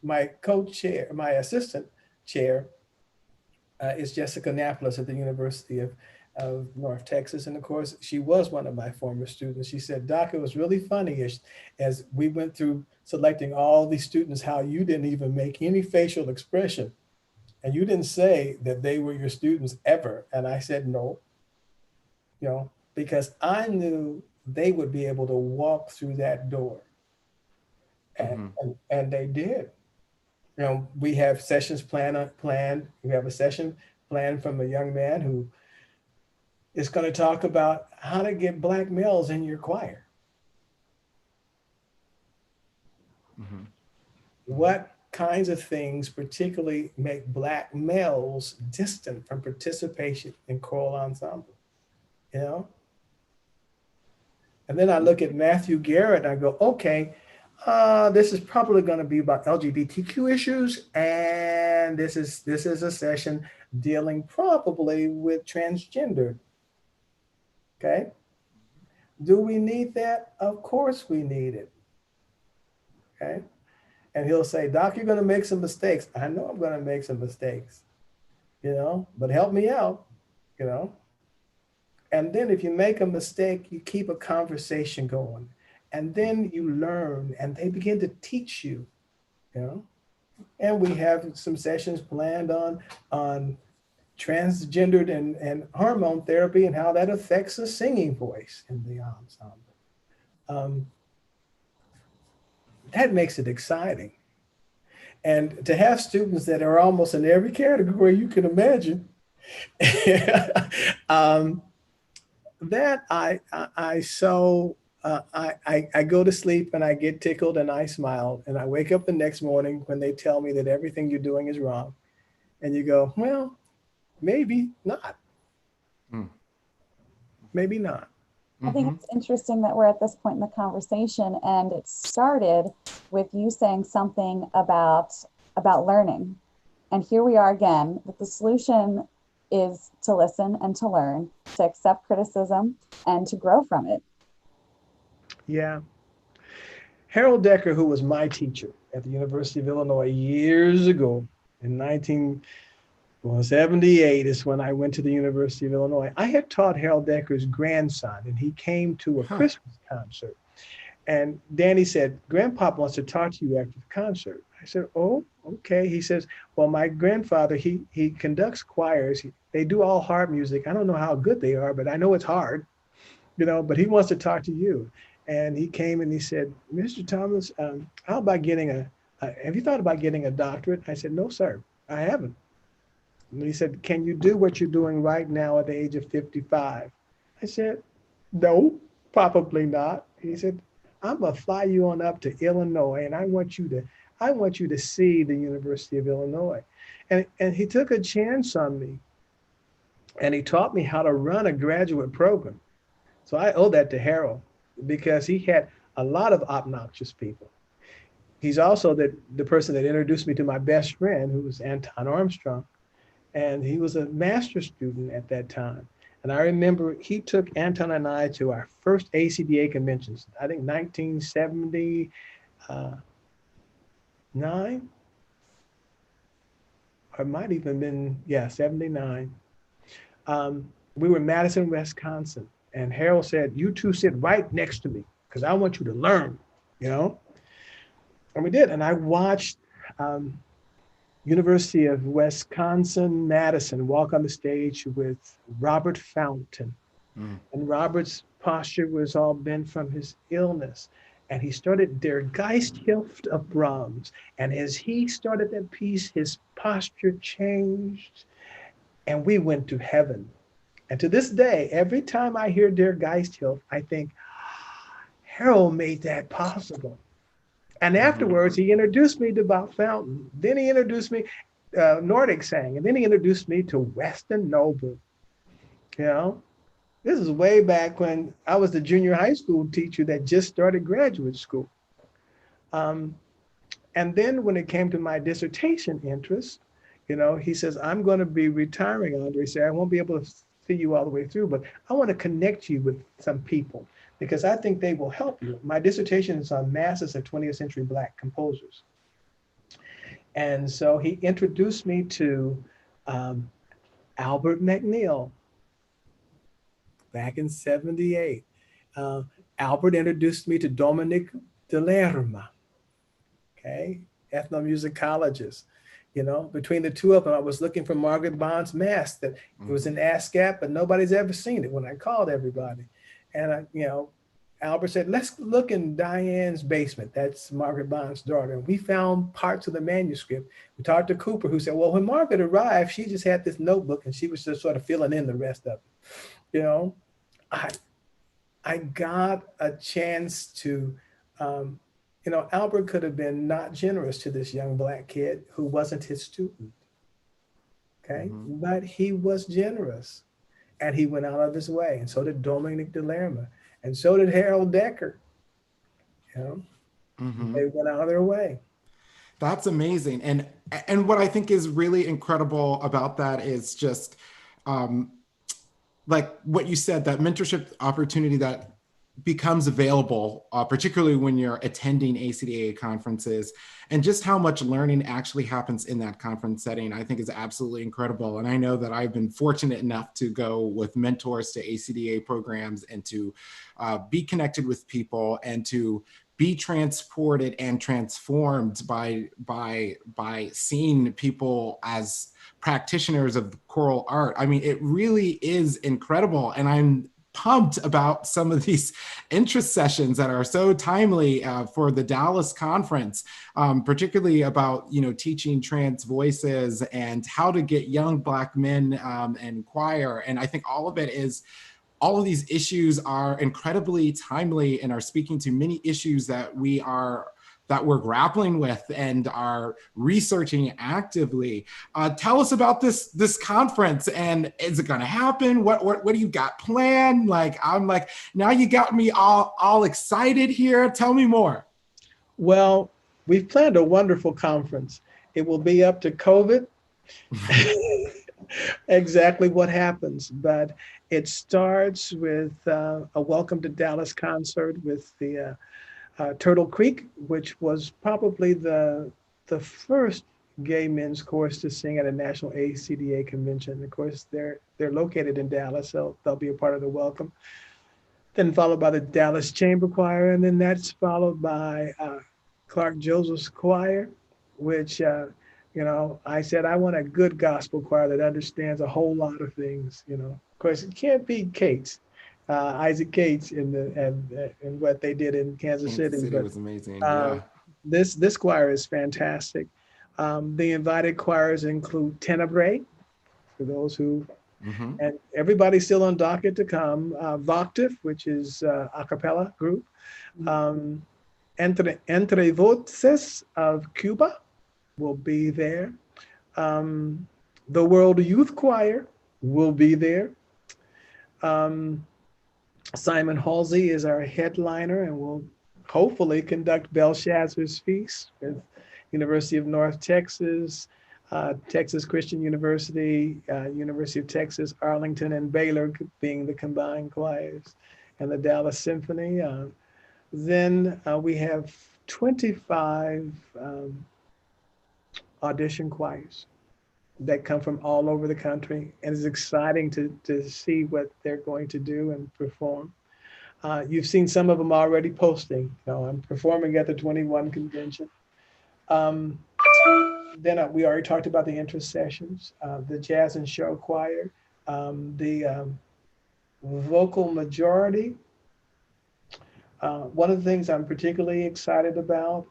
my co-chair, my assistant chair is Jessica Napolis at the University of North Texas. And of course, she was one of my former students. She said, Doc, it was really funny as we went through selecting all these students, how you didn't even make any facial expression. And you didn't say that they were your students ever. And I said, no, you know, because I knew they would be able to walk through that door. And, Mm-hmm. and they did. You know, we have sessions planned. We have a session planned from a young man who is going to talk about how to get Black males in your choir. Mm-hmm. What kinds of things particularly make Black males distant from participation in choral ensemble? you know? And then I look at Matthew Garrett and I go, okay, this is probably going to be about LGBTQ issues, and this is a session dealing probably with transgender. Okay, do we need that? Of course we need it. Okay, and he'll say, Doc, you're going to make some mistakes. I know I'm going to make some mistakes, but help me out, you know. And then if you make a mistake, you keep a conversation going, and then you learn, and they begin to teach you, you know. And we have some sessions planned on transgendered and hormone therapy and how that affects the singing voice in the ensemble. Um, that makes it exciting. And to have students that are almost in every category you can imagine, um, that I so I go to sleep and I get tickled and I smile and I wake up the next morning when they tell me that everything you're doing is wrong, and you go, well, maybe not, maybe not. I think it's interesting that we're at this point in the conversation, and it started with you saying something about learning. And here we are again, that the solution is to listen and to learn, to accept criticism and to grow from it. Yeah. Harold Decker, who was my teacher at the University of Illinois years ago in 1978 is when I went to the University of Illinois. I had taught Harold Decker's grandson, and he came to a Christmas concert. And Danny said, Grandpop wants to talk to you after the concert. I said, oh, okay. He says, well, my grandfather, he conducts choirs. They do all hard music. I don't know how good they are, but I know it's hard, but he wants to talk to you. And he came and he said, Mr. Thomas, how about have you thought about getting a doctorate? I said, no, sir, I haven't. And he said, can you do what you're doing right now at the age of 55? I said, no, probably not. He said, I'm gonna fly you on up to Illinois, and I want you to see the University of Illinois. And he took a chance on me, and he taught me how to run a graduate program. So I owe that to Harold, because he had a lot of obnoxious people. He's also the person that introduced me to my best friend, who was Anton Armstrong. And he was a master's student at that time. And I remember he took Anton and I to our first ACDA conventions, I think 1979, or it might even been, 79. We were in Madison, Wisconsin. And Harold said, you two sit right next to me because I want you to learn, And we did. And I watched University of Wisconsin, Madison walk on the stage with Robert Fountain. And Robert's posture was all bent from his illness. And he started Der Geisthilfe of Brahms. And as he started that piece, his posture changed and we went to heaven. And to this day, every time I hear Der Geisthilfe, I think, Harold made that possible. And afterwards, he introduced me to Bob Fountain. Then he introduced me, Nordic sang, and then he introduced me to Weston Noble. This is way back when I was the junior high school teacher that just started graduate school. And then when it came to my dissertation interest, he says, I'm going to be retiring, Andre. He said, I won't be able to see you all the way through, but I want to connect you with some people, because I think they will help you. My dissertation is on masses of 20th century Black composers. And so he introduced me to Albert McNeil back in 78. Albert introduced me to Dominique Delerme, okay, ethnomusicologist. Between the two of them, I was looking for Margaret Bond's mask that it was in ASCAP, but nobody's ever seen it when I called everybody. And Albert said, let's look in Diane's basement. That's Margaret Bond's daughter. And we found parts of the manuscript. We talked to Cooper, who said, well, when Margaret arrived, she just had this notebook and she was just sort of filling in the rest of it. I got a chance to, Albert could have been not generous to this young Black kid who wasn't his student. Okay. But he was generous. and he went out of his way, and so did Dominic DeLerma, and so did Harold Decker. You know, they went out of their way. That's amazing. And what I think is really incredible about that is just like what you said, that mentorship opportunity that becomes available, particularly when you're attending ACDA conferences, and just how much learning actually happens in that conference setting, I think is absolutely incredible. And I know that I've been fortunate enough to go with mentors to ACDA programs and to be connected with people and to be transported and transformed by seeing people as practitioners of choral art. I mean, it really is incredible. And I'm pumped about some of these interest sessions that are so timely for the Dallas conference, particularly about, you know, teaching trans voices and how to get young Black men in choir. And I think all of these issues are incredibly timely and are speaking to many issues that we're grappling with and are researching actively. Tell us about this conference, and is it going to happen? What do you got planned? Like, I'm like, now you got me all excited here. Tell me more. Well, we've planned a wonderful conference. It will be up to COVID. Exactly what happens, but it starts with a Welcome to Dallas concert with the Turtle Creek, which was probably the first gay men's chorus to sing at a national ACDA convention. Of course, they're located in Dallas, so they'll be a part of the welcome. Then followed by the Dallas Chamber Choir, and then that's followed by Clark Joseph's choir, which you know, I said I want a good gospel choir that understands a whole lot of things. You know, of course, it can't be Cates. Isaac Cates and what they did in Kansas City. But was amazing. Yeah. This choir is fantastic. The invited choirs include Tenebrae, for those who, and everybody's still on docket to come. Voctif, which is a cappella group. Entre Voces of Cuba will be there. The World Youth Choir will be there. Simon Halsey is our headliner and will hopefully conduct Belshazzar's Feast with University of North Texas, Texas Christian University, University of Texas, Arlington, and Baylor being the combined choirs, and the Dallas Symphony. Then we have 25 audition choirs that come from all over the country, and it's exciting to see what they're going to do and perform. You've seen some of them already posting. You know, I'm performing at the 21 convention. Then we already talked about the interest sessions, the Jazz and Show Choir, the vocal majority. One of the things I'm particularly excited about,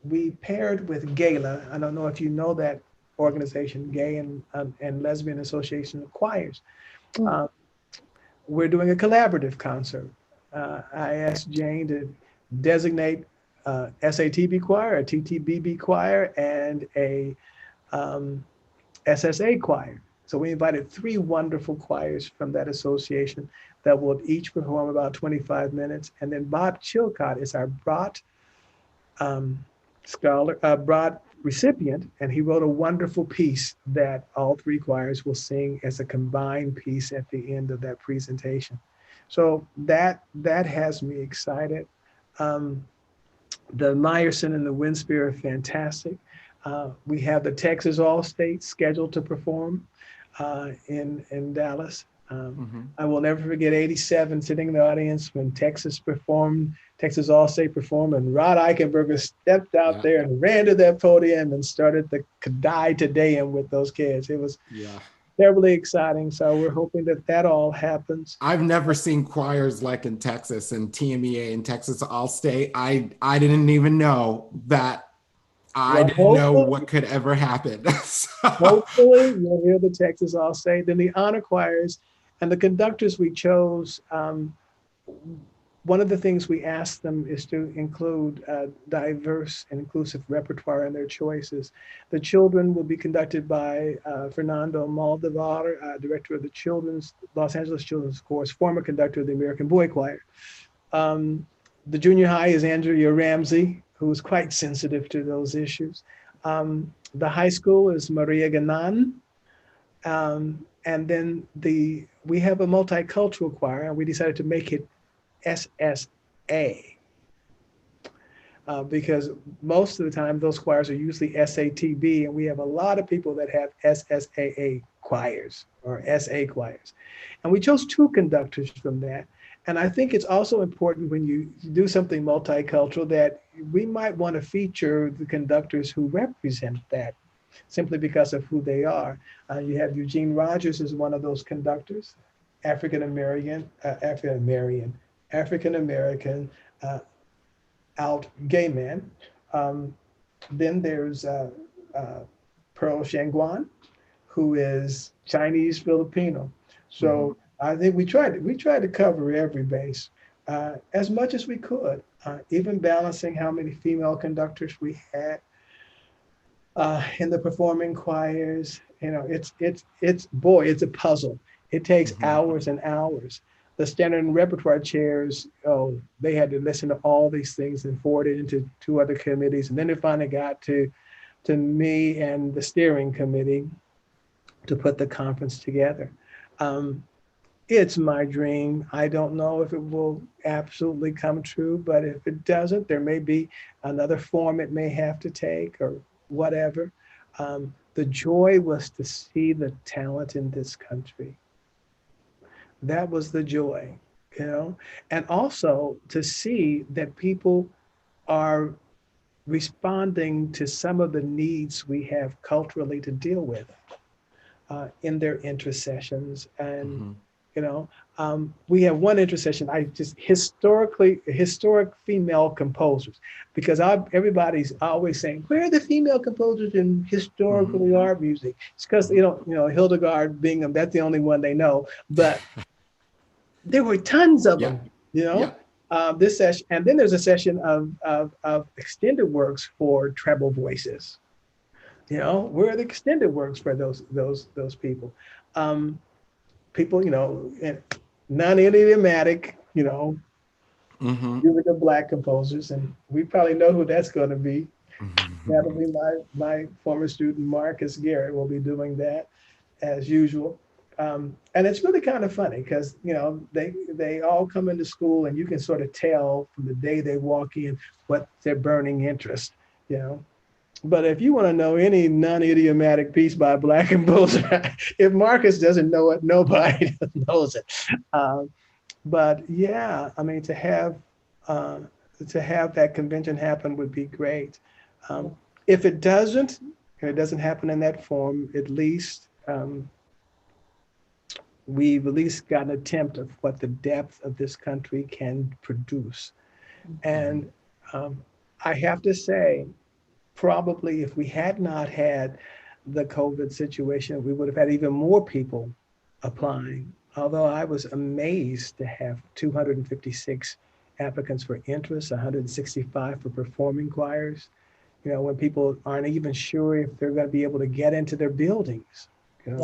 we paired with Gala. I don't know if you know that organization, Gay and Lesbian Association of Choirs. We're doing a collaborative concert. I asked Jane to designate SATB choir, a TTBB choir, and a SSA choir. So we invited 3 wonderful choirs from that association that will each perform about 25 minutes. And then Bob Chilcott is our Brott Brott recipient, and he wrote a wonderful piece that all 3 choirs will sing as a combined piece at the end of that presentation. So that has me excited. The Meyerson and the Winspear are fantastic. We have the Texas All-State scheduled to perform in Dallas. I will never forget 87 sitting in the audience when Texas All-State performed, and Rod Eichenberger stepped out there and ran to that podium and started the Kadai Te Deum with those kids. It was terribly exciting. So we're hoping that all happens. I've never seen choirs like in Texas and TMEA and Texas All-State. I didn't even know that. I didn't know what could ever happen. Hopefully you'll hear the Texas All-State. Then the honor choirs and the conductors we chose, one of the things we ask them is to include diverse and inclusive repertoire in their choices. The children will be conducted by Fernando Maldivar, director of the Los Angeles Children's Chorus, former conductor of the American Boy Choir. The junior high is Andrea Ramsey, who is quite sensitive to those issues. The high school is Maria Ganan. And then we have a multicultural choir, and we decided to make it SSA, because most of the time those choirs are usually SATB, and we have a lot of people that have SSAA choirs or SA choirs. And we chose 2 conductors from that. And I think it's also important when you do something multicultural that we might want to feature the conductors who represent that simply because of who they are. You have Eugene Rogers as one of those conductors, African American, out gay man. Then there's Pearl Shangguan, who is Chinese Filipino. So I think we tried to cover every base as much as we could, even balancing how many female conductors we had in the performing choirs. You know, it's a puzzle. It takes hours and hours. The standard and repertoire chairs, they had to listen to all these things and forward it into 2 other committees. And then it finally got to me and the steering committee to put the conference together. It's my dream. I don't know if it will absolutely come true, but if it doesn't, there may be another form it may have to take or whatever. The joy was to see the talent in this country. That was the joy, you know, and also to see that people are responding to some of the needs we have culturally to deal with in their intercessions. And you know, we have one intercession. Historic female composers, because everybody's always saying, where are the female composers in historically art music? It's because Hildegard Bingham, that's the only one they know, but there were tons of them. You know, this session, and then there's a session of extended works for treble voices. You know, where are the extended works for those people? People, you know, non-idiomatic, you know, music of Black composers, and we probably know who that's going to be. That'll be my former student Marcus Garrett will be doing that as usual. And it's really kind of funny because, you know, they all come into school and you can sort of tell from the day they walk in what their burning interest, you know. But if you want to know any non-idiomatic piece by a Black composer, if Marcus doesn't know it, nobody knows it. But yeah, I mean, to have that convention happen would be great. If it doesn't happen in that form, at least we've at least got an attempt of what the depth of this country can produce. And I have to say, probably if we had not had the COVID situation, we would have had even more people applying. Although I was amazed to have 256 applicants for interest, 165 for performing choirs. You know, when people aren't even sure if they're going to be able to get into their buildings. You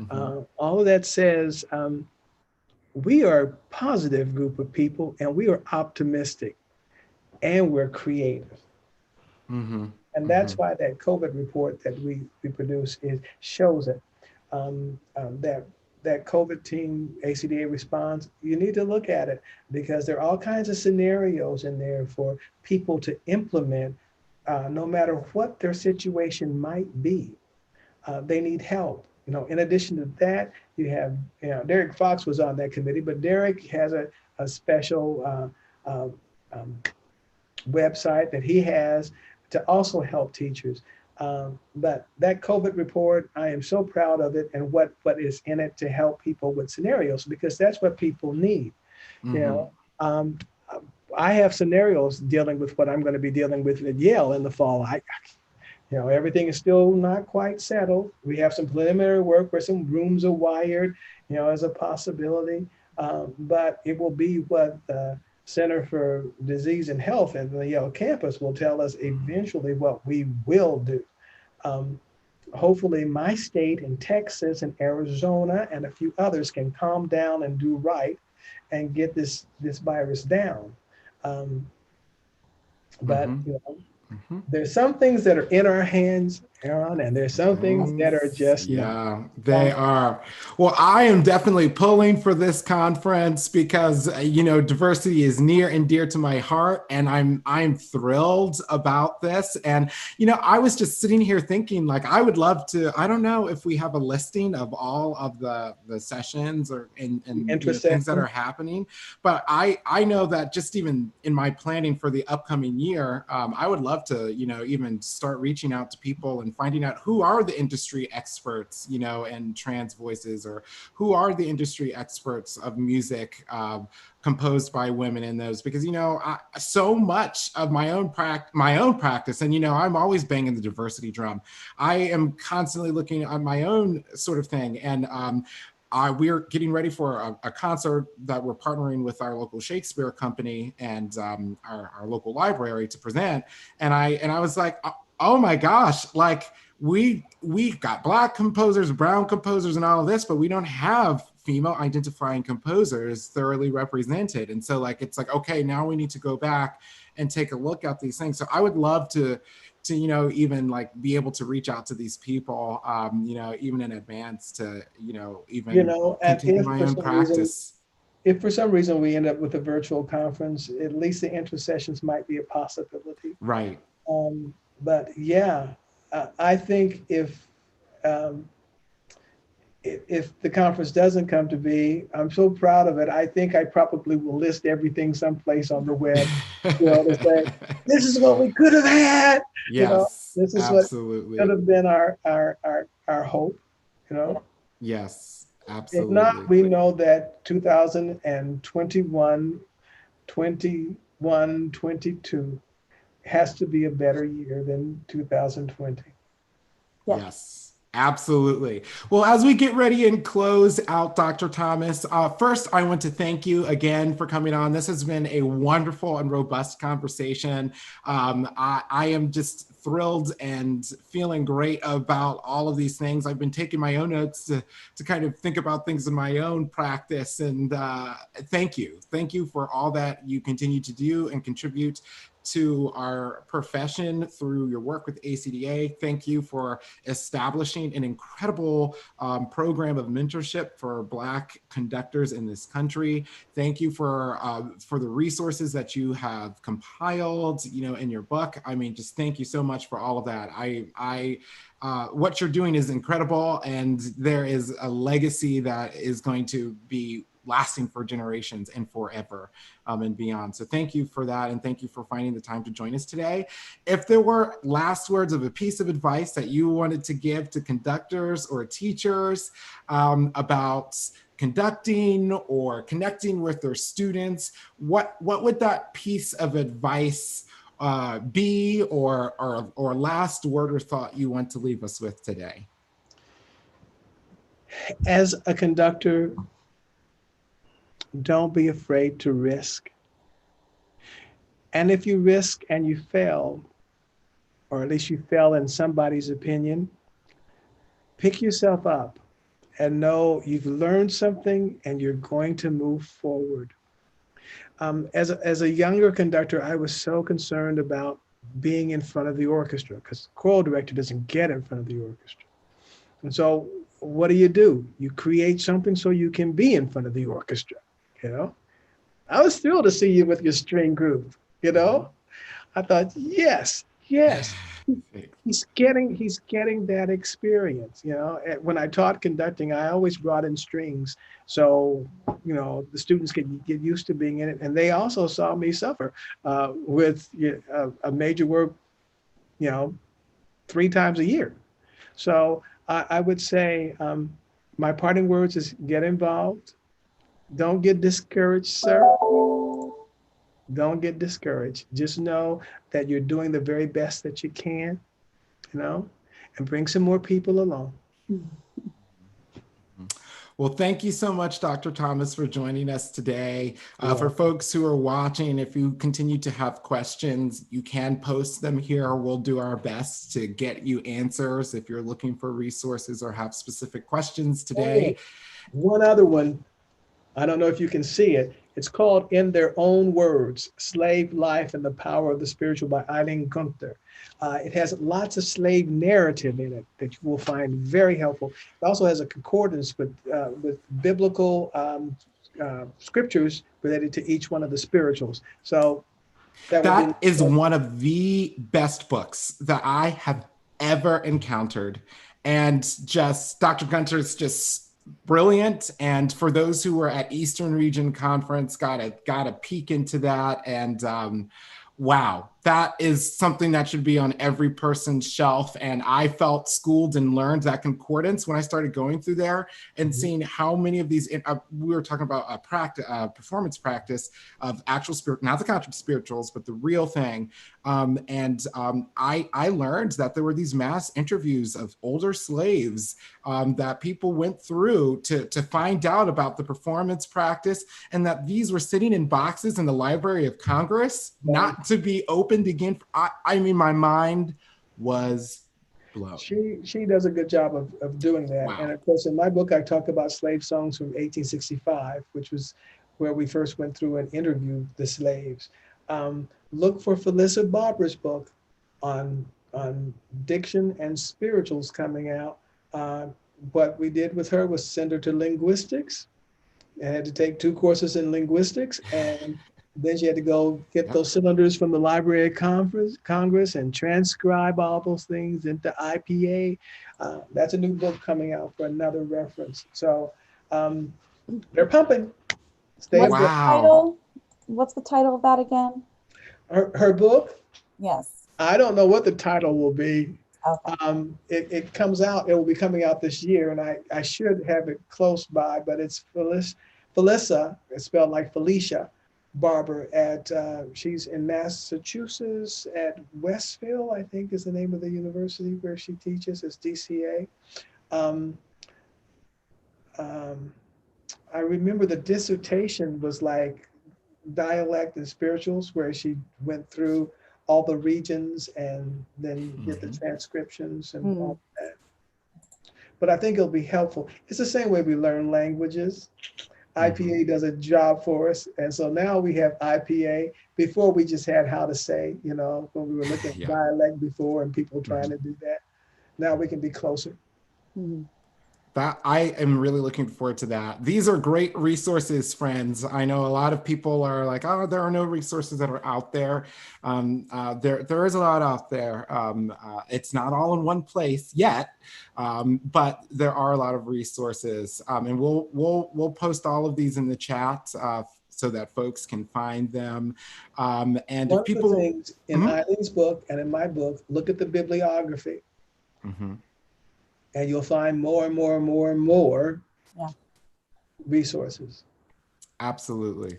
know? All of that says we are a positive group of people, and we are optimistic, and we're creative. And that's why that COVID report that we produce shows it. That COVID team ACDA response, you need to look at it because there are all kinds of scenarios in there for people to implement no matter what their situation might be. They need help. You know, in addition to that, you have, you know, Derek Fox was on that committee, but Derek has a special website that he has to also help teachers. But that COVID report, I am so proud of it and what is in it to help people with scenarios, because that's what people need. You know, I have scenarios dealing with what I'm going to be dealing with at Yale in the fall. You know, everything is still not quite settled. We have some preliminary work where some rooms are wired, you know, as a possibility. but it will be what the Center for Disease and Health at the Yale campus will tell us eventually what we will do. Um, Hopefully my state and Texas and Arizona and a few others can calm down and do right and get this virus down. Um, but Mm-hmm. you know, Mm-hmm. there's some things that are in our hands, Aaron, and there's some things that are just not. Yeah, they are. Well, I am definitely pulling for this conference because diversity is near and dear to my heart, and I'm thrilled about this. And I was just sitting here thinking, like, I would love to. I don't know if we have a listing of all of the sessions or and things that Intersection. are happening, but I know that just even in my planning for the upcoming year, I would love to even start reaching out to people and finding out who are the industry experts in trans voices, or who are the industry experts of music composed by women in those, because so much of my own practice, and I'm always banging the diversity drum. I am constantly looking at my own sort of thing, and we're getting ready for a concert that we're partnering with our local Shakespeare company and our local library to present. And I was like, oh my gosh, like we've got Black composers, brown composers, and all of this, but we don't have female identifying composers thoroughly represented. And so like, it's like, okay, now we need to go back and take a look at these things. So I would love to even like be able to reach out to these people, even in advance to, even And continue my own practice. if for some reason we end up with a virtual conference, at least the intersessions might be a possibility. Right. But yeah, I think um, if the conference doesn't come to be, I'm so proud of it. I think I probably will list everything someplace on the web, to say, this is what we could have had. Yes, This is what could absolutely. have been our hope. Yes, If not, absolutely. we know that 2021, 21, 22 has to be a better year than 2020. Yes, absolutely. Well, as we get ready and close out, Dr. Thomas, first, I want to thank you again for coming on. This has been a wonderful and robust conversation. I am just thrilled and feeling great about all of these things. I've been taking my own notes to kind of think about things in my own practice. And thank you. Thank you for all that you continue to do and contribute to our profession through your work with ACDA. Thank you for establishing an incredible program of mentorship for Black conductors in this country. Thank you for the resources that you have compiled, in your book. I mean, just thank you so much for all of that. What you're doing is incredible, and there is a legacy that is going to be lasting for generations and forever and beyond. So thank you for that. And thank you for finding the time to join us today. If there were last words of a piece of advice that you wanted to give to conductors or teachers about conducting or connecting with their students, what would that piece of advice be, or last word or thought you want to leave us with today? As a conductor, don't be afraid to risk. And if you risk and you fail, or at least you fail in somebody's opinion, pick yourself up and know you've learned something and you're going to move forward. As a younger conductor, I was so concerned about being in front of the orchestra, because the choral director doesn't get in front of the orchestra. And so what do? You create something so you can be in front of the orchestra. I was thrilled to see you with your string group. I thought, yes. He's getting that experience. When I taught conducting, I always brought in strings, so the students could get used to being in it, and they also saw me suffer with a major work, 3 times a year. So I would say my parting words is get involved. Don't get discouraged, sir. Don't get discouraged. Just know that you're doing the very best that you can, and bring some more people along. Well, thank you so much, Dr. Thomas, for joining us today. You're For welcome. folks who are watching, if you continue to have questions, you can post them here. We'll do our best to get you answers if you're looking for resources or have specific questions today. One other one, I don't know if you can see it. It's called In Their Own Words, Slave Life and the Power of the Spiritual by Eileen Gunther. It has lots of slave narrative in it that you will find very helpful. It also has a concordance with biblical scriptures related to each one of the spirituals. So that is one of the best books that I have ever encountered. And just Dr. Gunter's just brilliant. And for those who were at Eastern Region Conference, got a peek into that. And wow, that is something that should be on every person's shelf. And I felt schooled and learned that concordance when I started going through there and seeing how many of these, we were talking about performance practice of actual spirit, not the concept of spirituals, but the real thing. I learned that there were these mass interviews of older slaves that people went through to find out about the performance practice, and that these were sitting in boxes in the Library of Congress, not to be opened again. I mean, my mind was blown. She does a good job of doing that. Wow. And of course, in my book, I talk about slave songs from 1865, which was where we first went through and interviewed the slaves. Look for Felissa Barber's book on diction and spirituals coming out. What we did with her was send her to linguistics. I had to take 2 courses in linguistics, and then she had to go get those cylinders from the Library of Congress and transcribe all those things into IPA. That's a new book coming out for another reference. So they're pumping. What's the title of that again? Her book? Yes. I don't know what the title will be. Okay. It comes out, it will be coming out this year, and I should have it close by, but it's Felissa, it's spelled like Felicia Barber she's in Massachusetts at Westville, I think is the name of the university where she teaches. It's DCA. I remember the dissertation was like dialect and spirituals, where she went through all the regions and then did the transcriptions and all that. But I think it'll be helpful. It's the same way we learn languages. IPA does a job for us. And so now we have IPA. Before we just had how to say, when we were looking at dialect before and people trying to do that. Now we can be closer. That I am really looking forward to that. These are great resources, friends. I know a lot of people are like, oh, there are no resources that are out there. There is a lot out there. It's not all in one place yet, but there are a lot of resources. And we'll post all of these in the chat so that folks can find them. And one if people, of the things in Eileen's book and in my book, look at the bibliography. And you'll find more and more and more and more resources. Absolutely.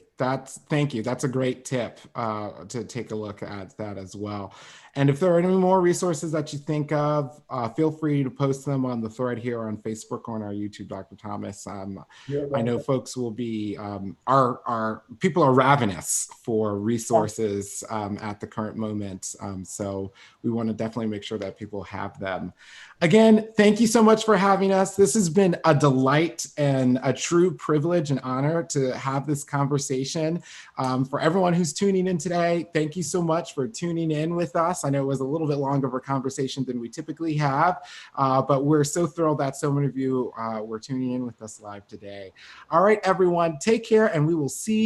Thank you. That's a great tip to take a look at that as well. And if there are any more resources that you think of, feel free to post them on the thread here on Facebook or on our YouTube, Dr. Thomas. I know folks will be, our people are ravenous for resources at the current moment. So we want to definitely make sure that people have them. Again, thank you so much for having us. This has been a delight and a true privilege and honor to have this conversation. For everyone who's tuning in today, thank you so much for tuning in with us. I know it was a little bit longer of a conversation than we typically have, but we're so thrilled that so many of you were tuning in with us live today. All right, everyone, take care, and we will see